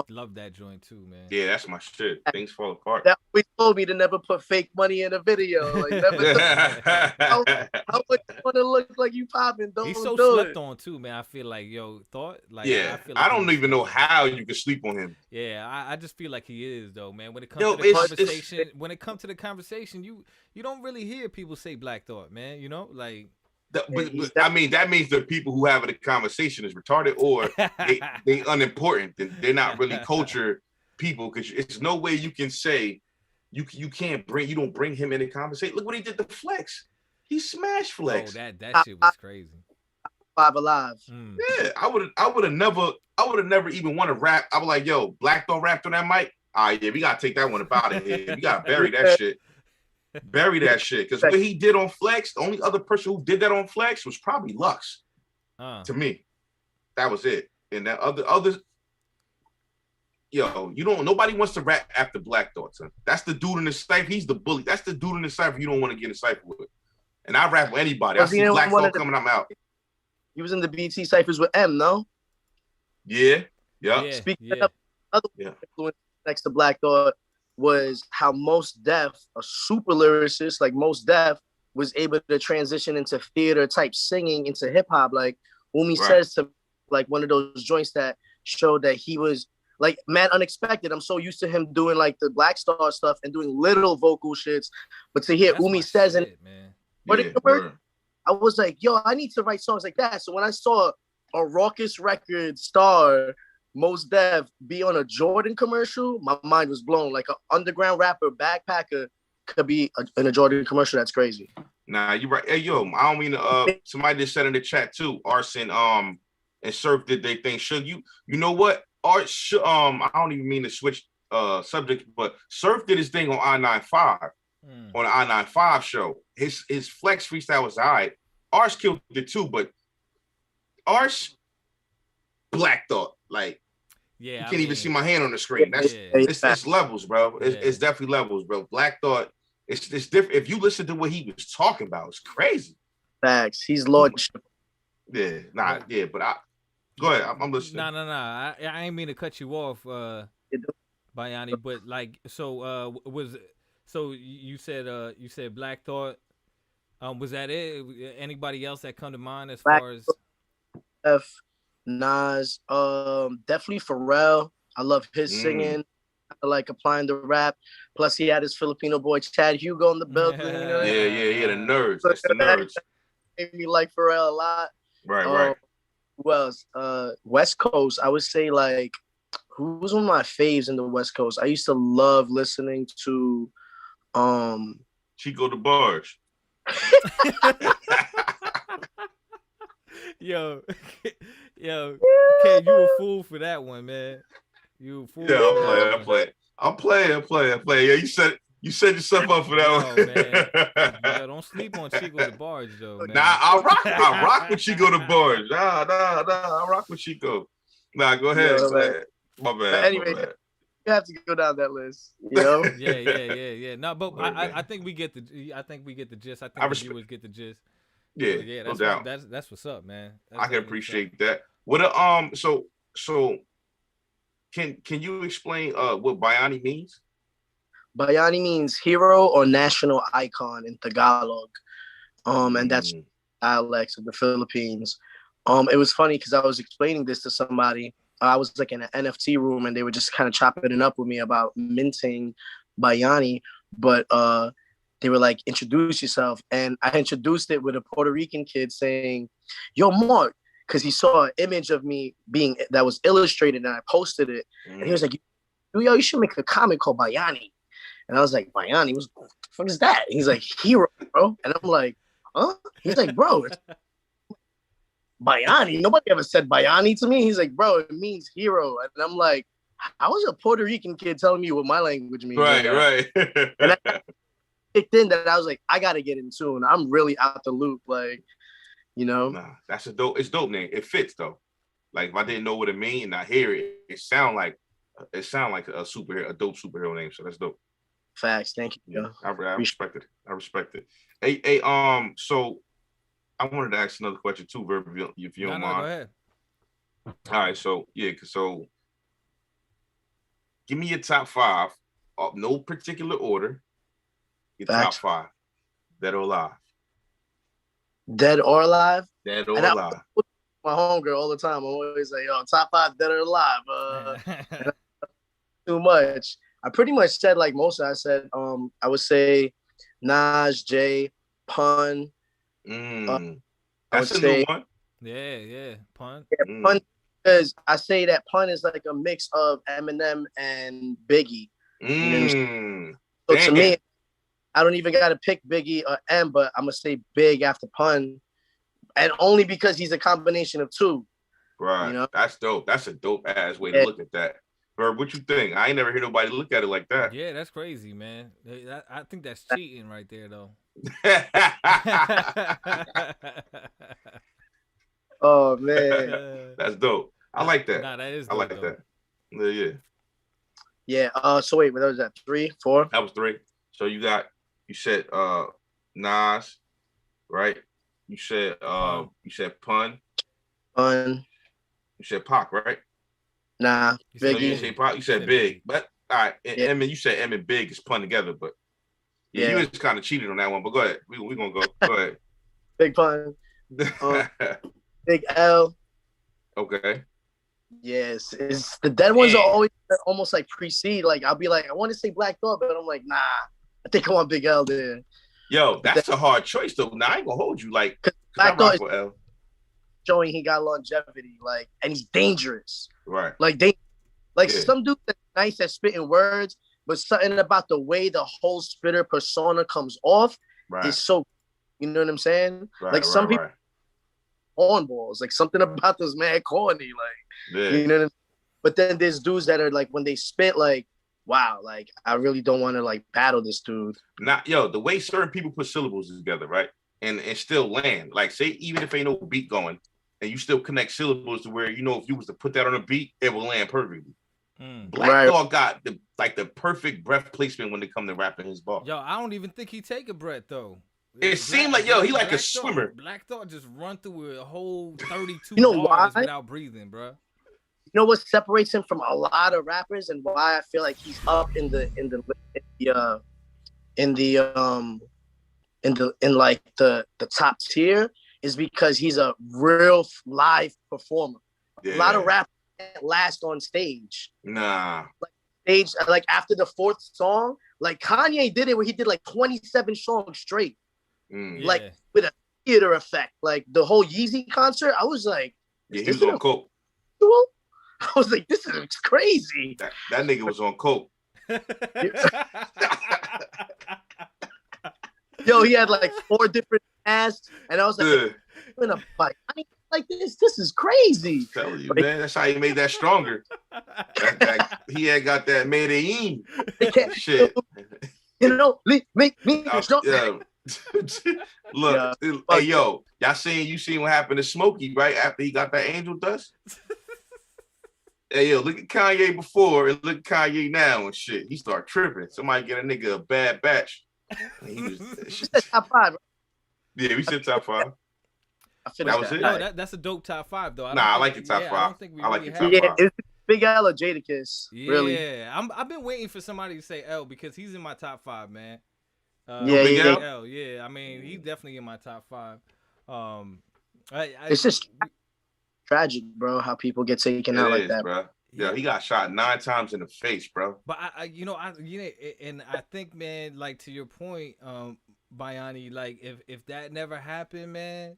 Love that joint too, man. Yeah, that's my shit. Things fall apart. That we told me to never put fake money in a video. Like never. How much you want to look like you popping? Don't He's so do slept it. on too, man. I feel like Thought. Like, yeah, I feel like I don't even know how you can sleep on him. Yeah, I just feel like he is though, man. When it comes to the conversation, you don't really hear people say Black Thought, man. You know, like. But I mean, that means the people who have the conversation is retarded or they unimportant. They're not really culture people, because it's no way you can say you don't bring him in the conversation. Look what he did to Flex. He smashed Flex. Oh, that shit was crazy. 5 Alive. Yeah, I would have never even want to rap. I was like, yo, Black Thought rapped on that mic. Yeah, we gotta take that one up out of here. We gotta bury that shit. Bury that shit, because what he did on Flex, the only other person who did that on Flex was probably Lux. To me, that was it. And that others, nobody wants to rap after Black Thought. Son. That's the dude in the cipher. He's the bully. That's the dude in the cipher you don't want to get in a cipher with. And I rap with anybody. I see Black Thought coming, I'm out. He was in the BT ciphers with M, no? Yeah. Speaking of other influence next to Black Thought, was how Mos Def, a super lyricist like Mos Def, was able to transition into theater type singing into hip hop. Like Umi says to like one of those joints that showed that he was like mad unexpected. I'm so used to him doing like the Black Star stuff and doing little vocal shits, but to hear Umi says and I was like, yo, I need to write songs like that. So when I saw a Raucous record star Mos Def be on a Jordan commercial, my mind was blown. Like an underground rapper, backpacker could be in a Jordan commercial. That's crazy. Nah, you're right. Hey, yo, I don't mean to, somebody just said in the chat too, Arson, and Surf did they think should you know what? I don't even mean to switch subject, but Surf did his thing on I-95 on the I-95 show. His Flex freestyle was all right. Arsh killed it too, but Arsh, Black Thought, like, you can't even see my hand on the screen. It's levels, bro. It's definitely levels, bro. Black Thought, it's different. If you listen to what he was talking about, it's crazy. Facts. He's lordship. But go ahead. I'm listening. No. I ain't mean to cut you off, Bayani, but like, so you said Black Thought. Was that it? Anybody else that come to mind as far as Nas? Definitely Pharrell. I love his singing. I like applying the rap. Plus, he had his Filipino boy Chad Hugo in the building. You know? Yeah, the nerds. That's the nerds. Made me like Pharrell a lot. Right. Who else? West Coast. I would say like, who was one of my faves in the West Coast? I used to love listening to Chico the Barge. Yo, Ken, you a fool for that one, man. You a fool. Yeah, I'm playing. Yeah, you set yourself up for that one. Man. Yeah, don't sleep on Chico the Barge, though, man. Nah, I rock with Chico the Barge. Nah, I rock with Chico. Nah, go ahead. My bad. Anyway, you have to go down that list, you know? Yeah. No, but I think we get the gist. I think the viewers get the gist. Yeah, that's no doubt. That's what's up, man. I can appreciate that. What so can you explain what Bayani means? Bayani means hero or national icon in Tagalog. And that's dialects of the Philippines. It was funny because I was explaining this to somebody. I was like in an NFT room and they were just kind of chopping it up with me about minting Bayani, but they were like, introduce yourself. And I introduced it with a Puerto Rican kid saying, yo, Mark, because he saw an image of me that was illustrated and I posted it. And he was like, yo, you should make a comic called Bayani. And I was like, Bayani, what the fuck is that? He's like, hero, bro. And I'm like, huh? He's like, bro, it's Bayani. Nobody ever said Bayani to me. He's like, bro, it means hero. And I'm like, I was a Puerto Rican kid telling me what my language means. Right. And I kicked in that I was like, I got to get in tune. I'm really out the loop. Like, you know? Nah, that's a dope. It's dope name. It fits though. Like if I didn't know what it means and I hear it, it sound like a superhero, a dope superhero name. So that's dope. Facts. Thank you. Yeah, I respect it. Hey, so I wanted to ask another question too, Verb, if you don't mind. Go ahead. All right, so give me your top 5 of no particular order. Your Facts. top 5, dead or alive. Dead or alive? Dead or alive. My homegirl all the time. I'm always like, yo, top 5 dead or alive. Too much. I pretty much said like most. I said, I would say Nas, Jay, Pun. That's a new one. Yeah, Pun. Yeah, Pun, because I say that Pun is like a mix of Eminem and Biggie. So to me, I don't even gotta pick Biggie or M, but I'm gonna say Big after Pun, and only because he's a combination of two. Right. You know? That's dope. That's a dope ass way to look at that. Verb, what you think? I ain't never heard nobody look at it like that. Yeah, that's crazy, man. I think that's cheating right there, though. Oh man, that's dope. I like that. Nah, that is dope, I like though. that. Yeah. So wait, what was that? 3, 4? That was 3. So you said Nas, right? You said Pun. You said Pac, right? Nah, Biggie. You said Pac. You said Big, but all right. And you said M and Big is Pun together, but you was kind of cheated on that one. But go ahead. We gonna go. Go ahead. Big Pun. Big L. Okay. Yes, it's the dead ones are always almost like precede. Like I'll be like, I want to say Black Thought, but I'm like, nah, I think I want Big L there. Yo, that's a hard choice though. Now I ain't gonna hold you like Black Thought is L. Showing he got longevity, like, and he's dangerous. Right. Like some dude that's nice at spitting words, but something about the way the whole spitter persona comes off is so. You know what I'm saying? Right, like some people. Hornballs, like something about this man corny, like you know what I mean? But then there's dudes that are like when they spit, like, wow, like I really don't want to like battle this dude. The way certain people put syllables together, right? And still land. Like say even if ain't no beat going and you still connect syllables to where you know if you was to put that on a beat, it will land perfectly. Black Dog got the perfect breath placement when it come to rapping his ball. Yo, I don't even think he take a breath though. It seemed like, he like a swimmer. Black Thought just run through a whole 32 bars without breathing, bro. You know what separates him from a lot of rappers and why I feel like he's up in the top tier is because he's a real live performer. Yeah. A lot of rappers can't last on stage. Nah. Like after the 4th song, like Kanye did it where he did like 27 songs straight. Like with a theater effect, like the whole Yeezy concert. I was like, he was on coke. I was like, this is crazy. That nigga was on coke. Yo, he had like 4 different masks, and I was like, in a fight, I ain't like this. This is crazy. I'm telling you, man, that's how he made that stronger. He had got that Medellin shit. You know, make me strong. Yeah. Look, hey yo, you seen what happened to Smokey right after he got that angel dust? Hey yo, look at Kanye before and look at Kanye now and shit. He start tripping. Somebody get a nigga a bad batch. He said top 5. Right? Yeah, we said top 5. That was it. No, that's a dope top 5 though. I like the top 5. I don't think we like the top 5. Yeah, it's Big L or Jadakiss. Yeah, really. I've been waiting for somebody to say L because he's in my top 5, man. Big L. Yeah, I mean, he's definitely in my top 5. It's just tragic, bro, how people get taken out like that, bro. Yeah, he got shot 9 times in the face, bro. But and I think, man, like to your point, Bayani, like if that never happened, man,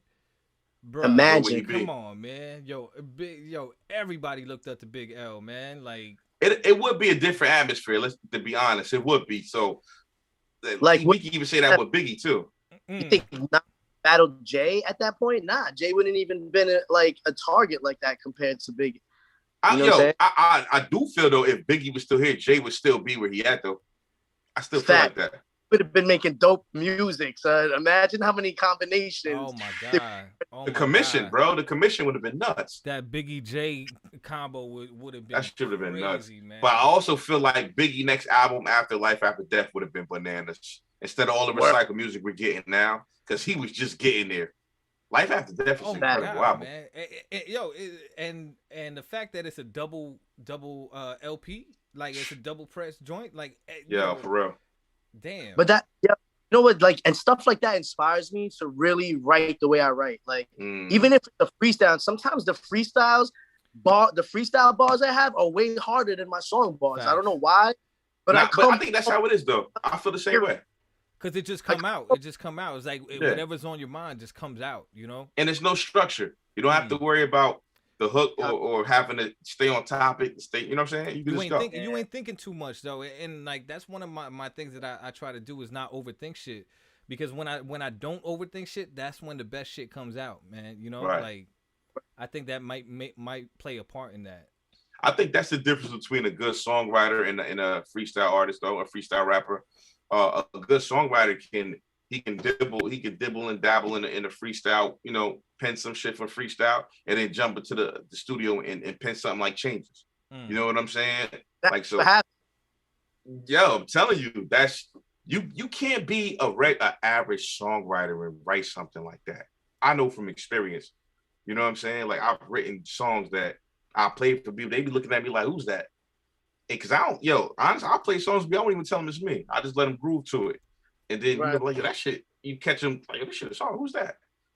bro, imagine. Come on, man, yo, everybody looked up to Big L, man. Like it would be a different atmosphere. To be honest, it would be. So, like we can even say that with Biggie too. You think not battled Jay at that point? Nah, Jay wouldn't even been a target like that compared to Biggie. I do feel though if Biggie was still here, Jay would still be where he at though. I still feel like that. Would have been making dope music. So imagine how many combinations. Oh my god! The commission, bro. The commission would have been nuts. That Biggie J combo would have been. That should have been nuts, man. But I also feel like Biggie next album, After Life After Death, would have been bananas instead of all the recycled music we're getting now, because he was just getting there. Life After Death is Oh an my incredible God, album. man! And the fact that it's a double LP, like it's a double press joint, like For real. Damn. But that, yeah, you know what, like, and stuff like that inspires me to really write the way I write. Like, even if it's a freestyle, sometimes the freestyle bars I have are way harder than my song bars. Facts. I don't know why, but I think that's how it is, though. I feel the same way. Because it just come out. It just come out. It's like whatever's on your mind just comes out, you know? And there's no structure. You don't have to worry about the hook or having to stay on topic. You know what I'm saying? You ain't thinking too much, though. And like, that's one of my things that I try to do is not overthink shit. Because when I don't overthink shit, that's when the best shit comes out, man. You know? Right. Like, I think that might play a part in that. I think that's the difference between a good songwriter and a freestyle artist, though, a freestyle rapper. A good songwriter can dibble and dabble in the freestyle, you know, pen some shit for freestyle and then jump into the studio and pen something like Changes. You know what I'm saying? That's I'm telling you, that's you can't be a average songwriter and write something like that. I know from experience. You know what I'm saying? Like, I've written songs that I played for people. They be looking at me like, who's that? Because honestly, I play songs, but I don't even tell them it's me. I just let them groove to it. And then, you know, like, that shit, you catch them, like, this shit is song, who's that?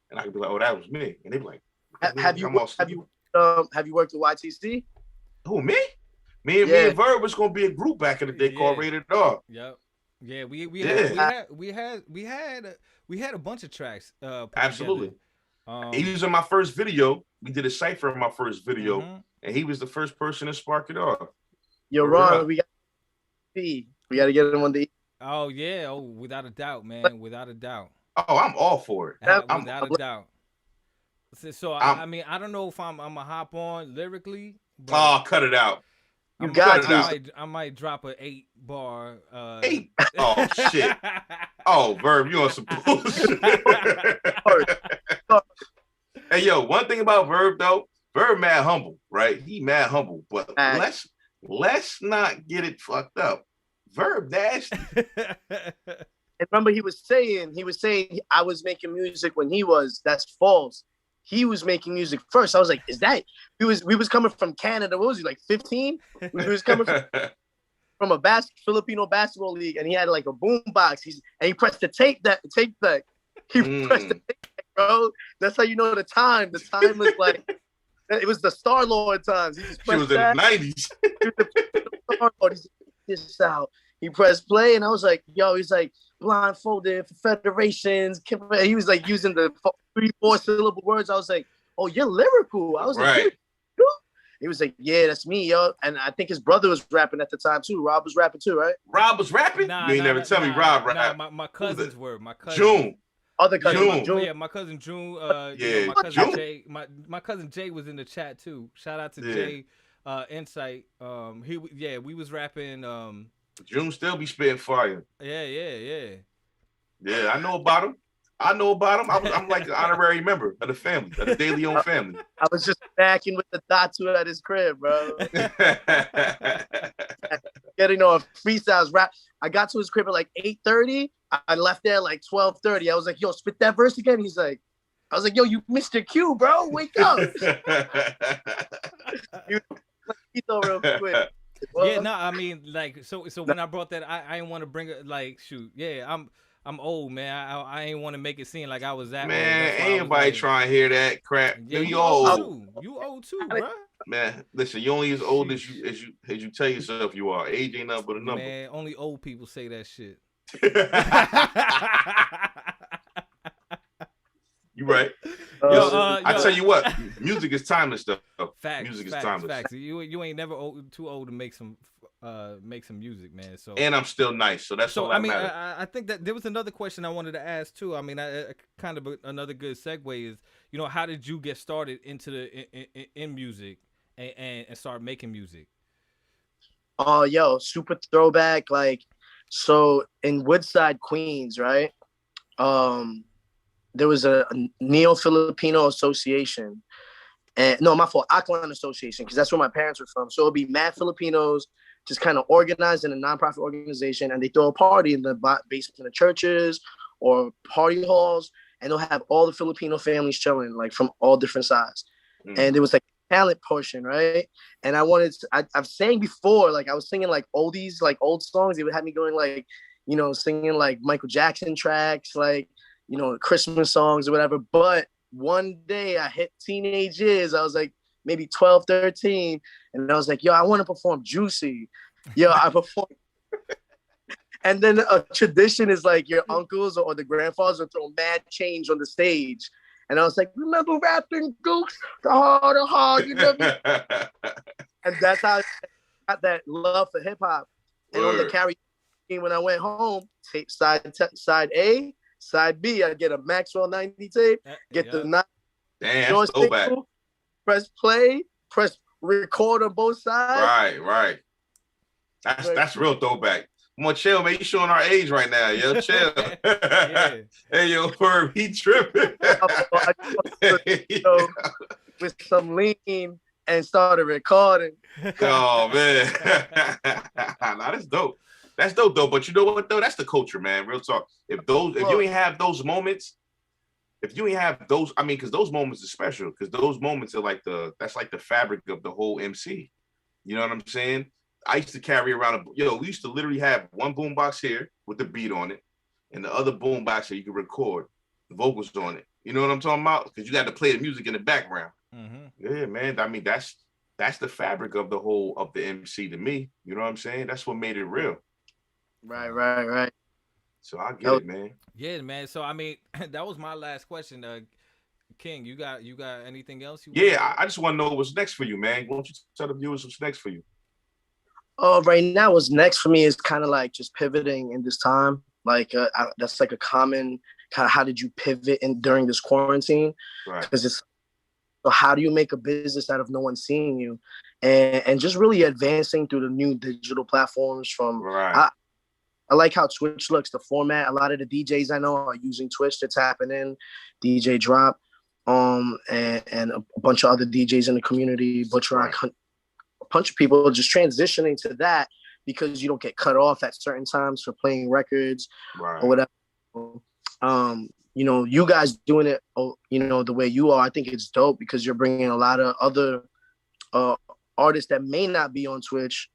And I could be like, oh, that was me. And they be like, have you worked with YTC? Who, me? Me and Verb was gonna be a group back in the day called Rated R. Yep. Yeah, we had a bunch of tracks. Absolutely. He was in my first video. We did a cypher in my first video, and he was the first person to spark it off. Yo, Ron, we got to get him on the. Oh yeah, without a doubt, man, without a doubt. Oh, I'm all for it. Without a doubt. So I mean, I don't know if I'm a hop on lyrically. Oh, cut it out. I might drop an 8-bar. 8? Oh shit. Oh, Verb, you on some bullshit. Hey, yo, one thing about Verb though, Verb mad humble, right? He mad humble, but let's not get it fucked up. Verb nasty. And remember, he was saying I was making music when that's false. He was making music first. I was like, is that we was coming from Canada? What was he, like 15? We was coming from a Filipino basketball league, and he had like a boom box. He pressed the tape deck. He pressed the tape deck, bro. That's how you know the time. The time was like it was the Star-Lord times. He just she was in the 90s. This out. He pressed play, and I was like, yo, he's like blindfolded for federations. He was like using the 3-4 syllable words. I was like, oh, you're lyrical. I was like, he was like, yeah, that's me, yo. And I think his brother was rapping at the time too. Rob was rapping too, right? Rob was rapping? You ain't never tell me Rob rapped. My cousins were. My cousin. June. Other cousin. June. Yeah, my cousin June. My cousin June. Jay. My cousin Jay was in the chat too. Shout out to Jay. Insight. We was rapping. June still be spitting fire. Yeah. Yeah, I know about him. I'm like an honorary member of the family, of the De Leon family. I was just backing with the Datu at his crib, bro. Getting on freestyles rap. I got to his crib at like 8:30. I left there like 12:30. I was like, yo, spit that verse again. I was like, yo, you Mr. Q, bro. Wake up. Real quick. Yeah, no, I mean, like, so when I brought that, I didn't want to bring it, like, shoot, yeah, I'm old, man. I ain't want to make it seem like I was that man. old. Ain't nobody trying to hear that crap. Yeah, you old. Too. You old too, bro. Man, listen, you only as old as you tell yourself you are. Age ain't nothing but a number. Man, only old people say that shit. You right. I tell you what, music is timeless stuff. Music is timeless. Facts. You ain't never too old to make some music, man. So and I'm still nice, so that's all that matters. I think that there was another question I wanted to ask too. I mean, kind of another good segue is, you know, how did you get started into in music and start making music? Oh, yo, super throwback. Like, so in Woodside, Queens, right? There was a Neo-Filipino association. And no, my fault, Aklan Association, because that's where my parents were from. So it'll be mad Filipinos just kind of organized in a nonprofit organization, and they throw a party in the basement of churches or party halls. and they'll have all the Filipino families chilling, like from all different sides. And it was like talent portion, right? And I've sang before, like I was singing like oldies, like old songs. They would have me going like, singing like Michael Jackson tracks, like, Christmas songs or whatever. But one day I hit teenage years. I was like maybe 12, 13. And I was like, yo, I want to perform Juicy. Yo, I perform. And then a tradition is like your uncles or the grandfathers will throw mad change on the stage. And I was like, remember rapping Gooks? The hard, you know what I mean? And that's how I got that love for hip hop. And on the karaoke, when I went home, tape side A, side B, I get a Maxwell 90 tape, get the 9. Damn, that's throwback. Press play, press record on both sides. Right. That's real throwback. Come on, chill, man. You showing our age right now, yo. Chill. Yeah. Hey, yo, Herb, he tripping. With some lean and started recording. Oh man, nah, that's dope. That's dope though. But you know what though? That's the culture, man. Real talk. If you ain't have those moments, I mean, because those moments are special. Because those moments are that's like the fabric of the whole MC. You know what I'm saying? I used to carry around we used to literally have one boombox here with the beat on it, and the other boombox so you could record the vocals on it. You know what I'm talking about? Because you got to play the music in the background. Yeah, man. I mean, that's the fabric of the MC to me. You know what I'm saying? That's what made it real. Right. So I get it, man. Yeah, man. So I mean, that was my last question. King, you got anything else? I just want to know what's next for you, man. Why don't you tell the viewers what's next for you? Right now, what's next for me is kind of like just pivoting in this time. Like that's like a common kind of how did you pivot during this quarantine? Right. Because it's so how do you make a business out of no one seeing you, and just really advancing through the new digital platforms. I like how Twitch looks, the format. A lot of the DJs I know are using Twitch to tapping in, DJ Drop, and a bunch of other DJs in the community, Butcher Rock, a bunch of people just transitioning to that because you don't get cut off at certain times for playing records or whatever. You guys doing it, the way you are, I think it's dope because you're bringing a lot of other artists that may not be on Twitch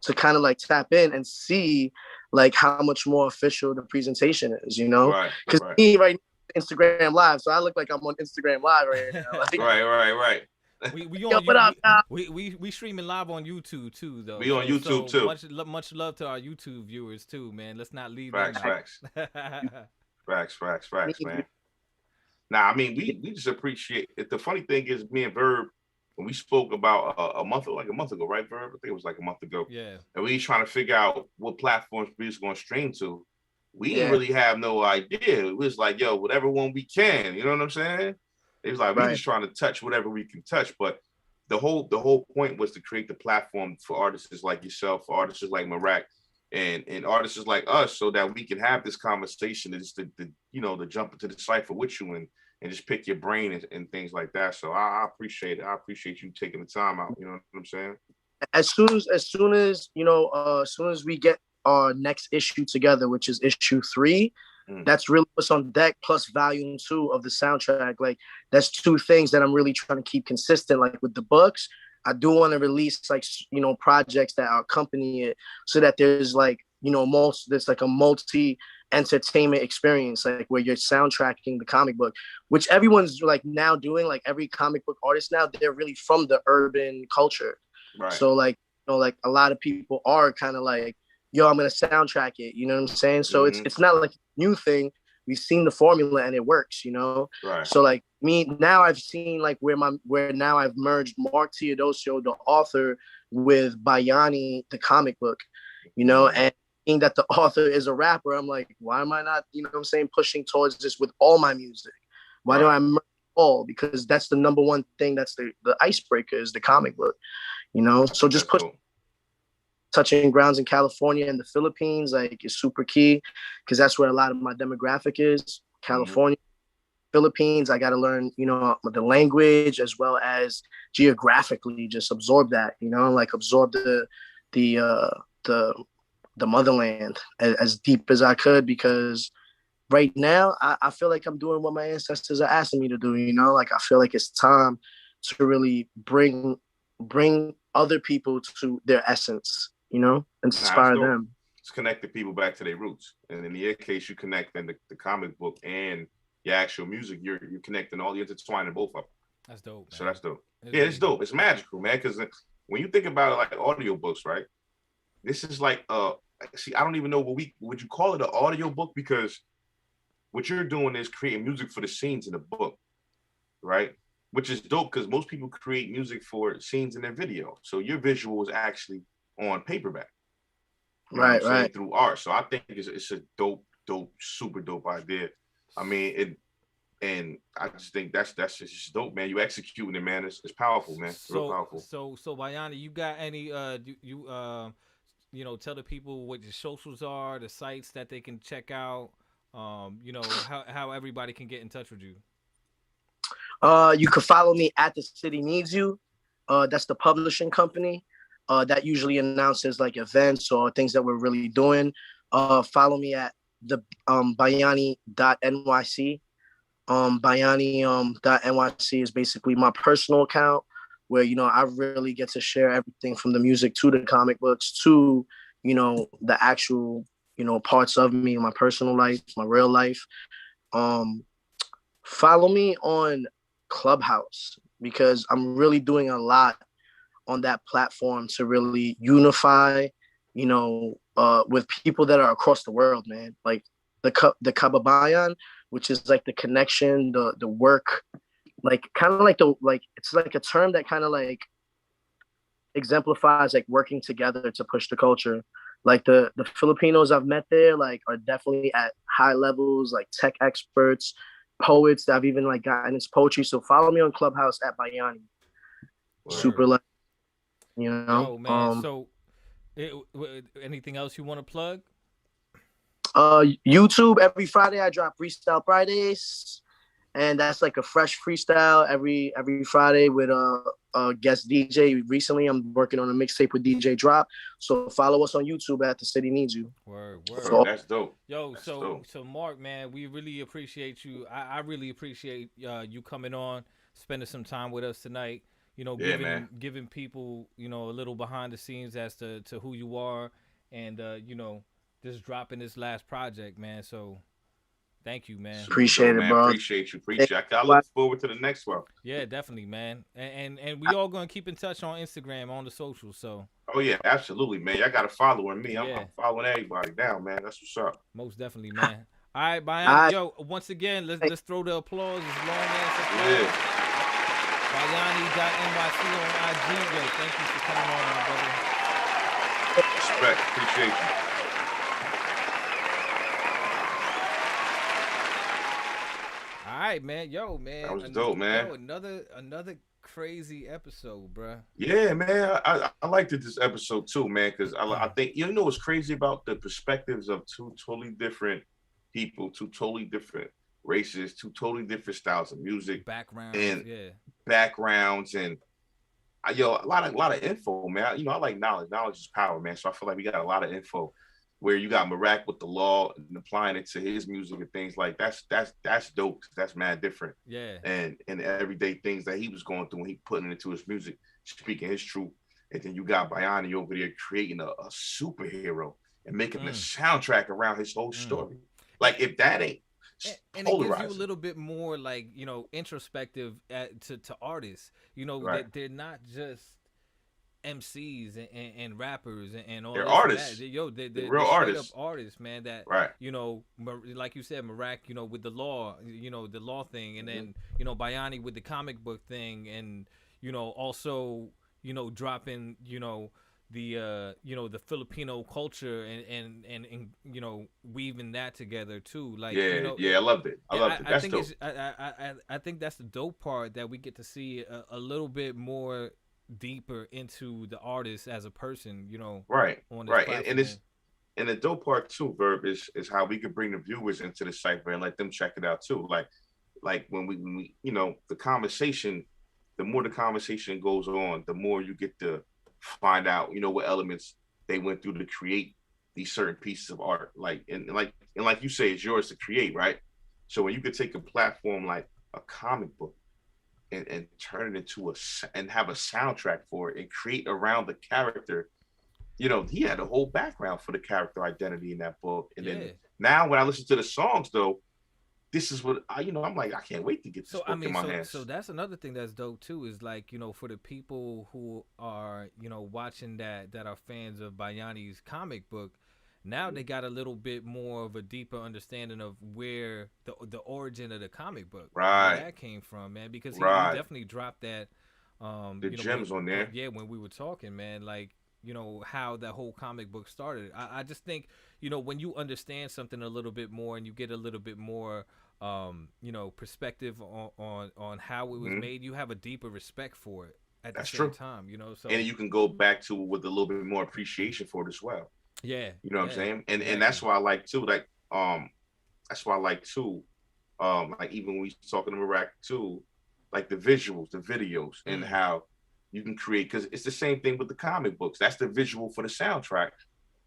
to kind of like tap in and see like how much more official the presentation is, because me right now, Instagram Live, so I look like I'm on Instagram Live right now. Like, right. We streaming live on YouTube too, though. We on YouTube too. Much love to our YouTube viewers too, man. Let's not leave facts. Facts, man. Nah, I mean, we just appreciate it. The funny thing is, me and Verb, when we spoke about a month ago, right, Verb? I think it was like a month ago. Yeah. And we trying to figure out what platforms we was going to stream to. We didn't really have no idea. It was like, yo, whatever one we can. You know what I'm saying? It was like we just trying to touch whatever we can touch. But the whole point was to create the platform for artists like yourself, for artists like Mirak, and artists like us, so that we can have this conversation, just to jump into the cipher with you and just pick your brain and things like that. So I appreciate it. I appreciate you taking the time out. You know what I'm saying? As soon as we get our next issue together, which is issue 3, that's really what's on deck, plus volume 2 of the soundtrack. Like that's 2 things that I'm really trying to keep consistent. Like with the books, I do want to release projects that accompany it, so that there's there's like a multi entertainment experience, like where you're soundtracking the comic book, which everyone's like now doing. Like every comic book artist now, they're really from the urban culture. Right. So a lot of people are kind of like, yo, I'm gonna soundtrack it. You know what I'm saying? So it's not like a new thing. We've seen the formula and it works, Right. So like me now, I've seen like where now I've merged Mark Teodosio, the author, with Bayani, the comic book, and being that the author is a rapper, I'm like, why am I not, pushing towards this with all my music? Why do I merge all? Because that's the number one thing. That's the icebreaker is the comic book, So just push. Touching grounds in California and the Philippines, like, is super key because that's where a lot of my demographic is. California, Philippines, I got to learn, the language as well as geographically just absorb that, absorb the motherland as deep as I could, because right now, I feel like I'm doing what my ancestors are asking me to do. You know, like I feel like it's time to really bring other people to their essence. You know, inspire them. It's connecting people back to their roots, and in your case, you connecting the comic book and your actual music. You're connecting all, you're intertwining both of them. That's dope, man. So that's dope. It's dope. It's magical, man. Because when you think about it, like audiobooks, right? This is like see, I don't even know would you call it an audiobook, because what you're doing is creating music for the scenes in the book, right? Which is dope, because most people create music for scenes in their video. So your visual is actually on paperback. Right. Through art. So I think it's a dope, super dope idea. I mean, and I just think that's just dope, man. You executing it, man. It's powerful, man. It's real powerful. So Bayani, you got any you know, tell the people what your socials are, the sites that they can check out, you know, how everybody can get in touch with you. You can follow me at The City Needs You. That's the publishing company that usually announces like events or things that we're really doing. Follow me at the Bayani.nyc. Bayani.nyc is basically my personal account where, you know, I really get to share everything from the music to the comic books to, you know, the actual, you know, parts of me, my personal life, my real life. Follow me on Clubhouse, because I'm really doing a lot on that platform to really unify, you know, with people that are across the world, man. Like the Kababayan, which is like the connection, the work, like kind of like it's like a term that kind of like exemplifies like working together to push the culture. Like the Filipinos I've met there like are definitely at high levels, like tech experts, poets that I've even like gotten into poetry. So follow me on Clubhouse at Bayani. Word. Super like, you know. Oh man, so anything else you want to plug? YouTube, every Friday I drop Freestyle Fridays, and that's like a fresh freestyle every Friday with a guest DJ. Recently I'm working on a mixtape with DJ Drop, so follow us on YouTube at The City Needs You. Word. That's dope. Yo, that's so dope. So Mark, man, we really appreciate you. I really appreciate you coming on, spending some time with us tonight. You know, giving people, you know, a little behind the scenes as to who you are, and you know, just dropping this last project, man. So thank you, man. Appreciate it, bro. Appreciate you. I look forward to the next one. Yeah, definitely, man. And we all gonna keep in touch on Instagram, on the socials. So. Oh yeah, absolutely, man. Y'all got to follow me. I'm following everybody down, man. That's what's up. Most definitely, man. All right, Bayani. Yo, once again, let's throw the applause. As long as applause. Bayani.nyc on IG. Yo, thank you for coming on, my brother. Respect. Appreciate you. All right, man. Yo, man. That was dope, man. Yo, another crazy episode, bro. Yeah, man. I liked this episode too, man, because I think, you know what's crazy about the perspectives of two totally different people, two totally different races, two totally different styles of music, backgrounds, and a lot of info, man. You know, I like knowledge. Knowledge is power, man. So I feel like we got a lot of info. Where you got Mirak with the law and applying it to his music and things like that's dope. That's mad different. Yeah. And everyday things that he was going through and he putting it into his music, speaking his truth. And then you got Bayani over there creating a superhero and making a soundtrack around his whole story. Like if that ain't and it gives you a little bit more like, you know, introspective to artists. You know, that they're not just MCs and rappers and all. They're artists. They're real artists. Artists, man. That you know, like you said, Mirak, you know, with the law, you know, the law thing, and then you know, Bayani with the comic book thing, and you know, also you know, dropping you know the you know the Filipino culture and you know weaving that together too. Like you know, I loved it. I loved it. That's dope. I think that's the dope part, that we get to see a little bit more deeper into the artist as a person, you know. On this platform. And the dope part too, Verb, is how we can bring the viewers into the cipher and let them check it out too. Like when we you know, the conversation, the more the conversation goes on, the more you get to find out, you know, what elements they went through to create these certain pieces of art. Like you say, it's yours to create, right? So when you could take a platform like a comic book and turn it into and have a soundtrack for it and create around the character. You know, he had a whole background for the character identity in that book. And then now when I listen to the songs, though, this is what I'm like, I can't wait to get this book in my hands. So that's another thing that's dope too, is like, for the people who are, watching that are fans of Bayani's comic book, now they got a little bit more of a deeper understanding of where the origin of the comic book, where that came from, man, because he definitely dropped that the gems on there. Yeah, when we were talking, man, like, how that whole comic book started. I just think, when you understand something a little bit more and you get a little bit more perspective on how it was made, you have a deeper respect for it at the same time, so, and you can go back to it with a little bit more appreciation for it as well. Yeah. You know what I'm saying? And that's why I like too, like even when we talking to Mirak too, like the visuals, the videos, and how you can create, because it's the same thing with the comic books. That's the visual for the soundtrack.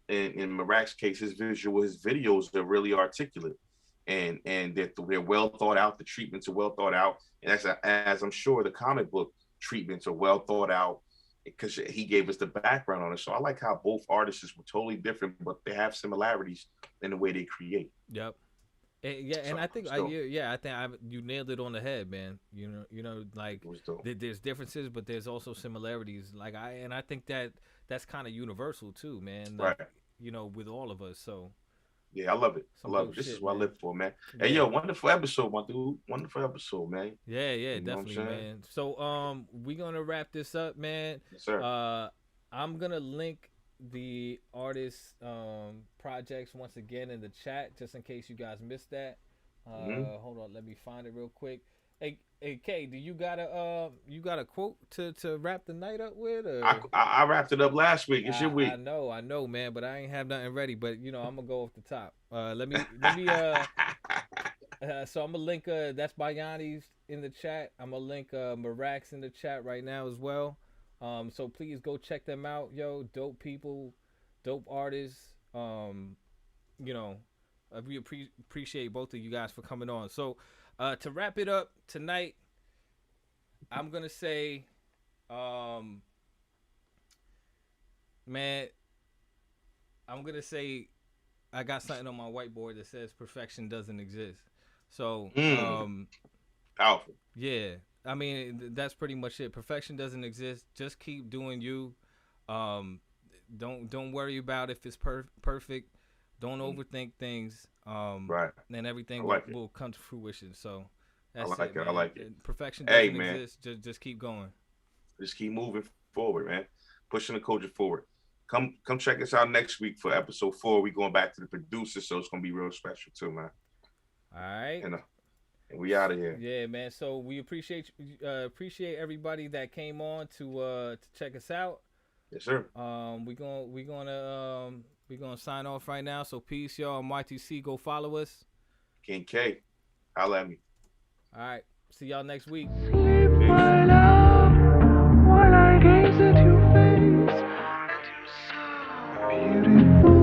And in Mirak's case, his videos are really articulate, and they're well thought out. The treatments are well thought out, and as I'm sure the comic book treatments are well thought out, because he gave us the background on it. So I like how both artists were totally different, but they have similarities in the way they create. Yep. And I think you nailed it on the head, man. Like there's differences, but there's also similarities. Like I think that's kind of universal too, man. Like, right. With all of us. So yeah, I love it. This is what I live for, man. Hey, yo, wonderful episode, my dude. Wonderful episode, man. Yeah, definitely, man. So we're gonna wrap this up, man. Yes, sir. I'm gonna link the artist projects once again in the chat, just in case you guys missed that. Hold on, let me find it real quick. Hey Kay, do you got a quote to wrap the night up with? Or? I wrapped it up last week. It's your week. I know, man, but I ain't have nothing ready. But I'm gonna go off the top. Let me so I'm gonna link that's Bayani's in the chat. I'm gonna link Mirak's in the chat right now as well. So please go check them out, yo. Dope people, dope artists. We appreciate both of you guys for coming on. So to wrap it up tonight, I'm gonna say, man, I'm gonna say I got something on my whiteboard that says perfection doesn't exist. So powerful. Yeah. I mean, that's pretty much it. Perfection doesn't exist. Just keep doing you. Don't worry about if it's perfect. Don't overthink things. Right. And everything will come to fruition. So that's I like it. Man. I like it. Perfection doesn't exist. Just keep going. Just keep moving forward, man. Pushing the culture forward. Come check us out next week for episode 4. We're going back to the producer, so it's gonna be real special too, man. All right. And we out of here. Yeah, man. So we appreciate everybody that came on to check us out. Yes, sir. We're gonna sign off right now. So peace, y'all. I'm YTC. Go follow us. King K. Holla at me. All right. See y'all next week. Beautiful.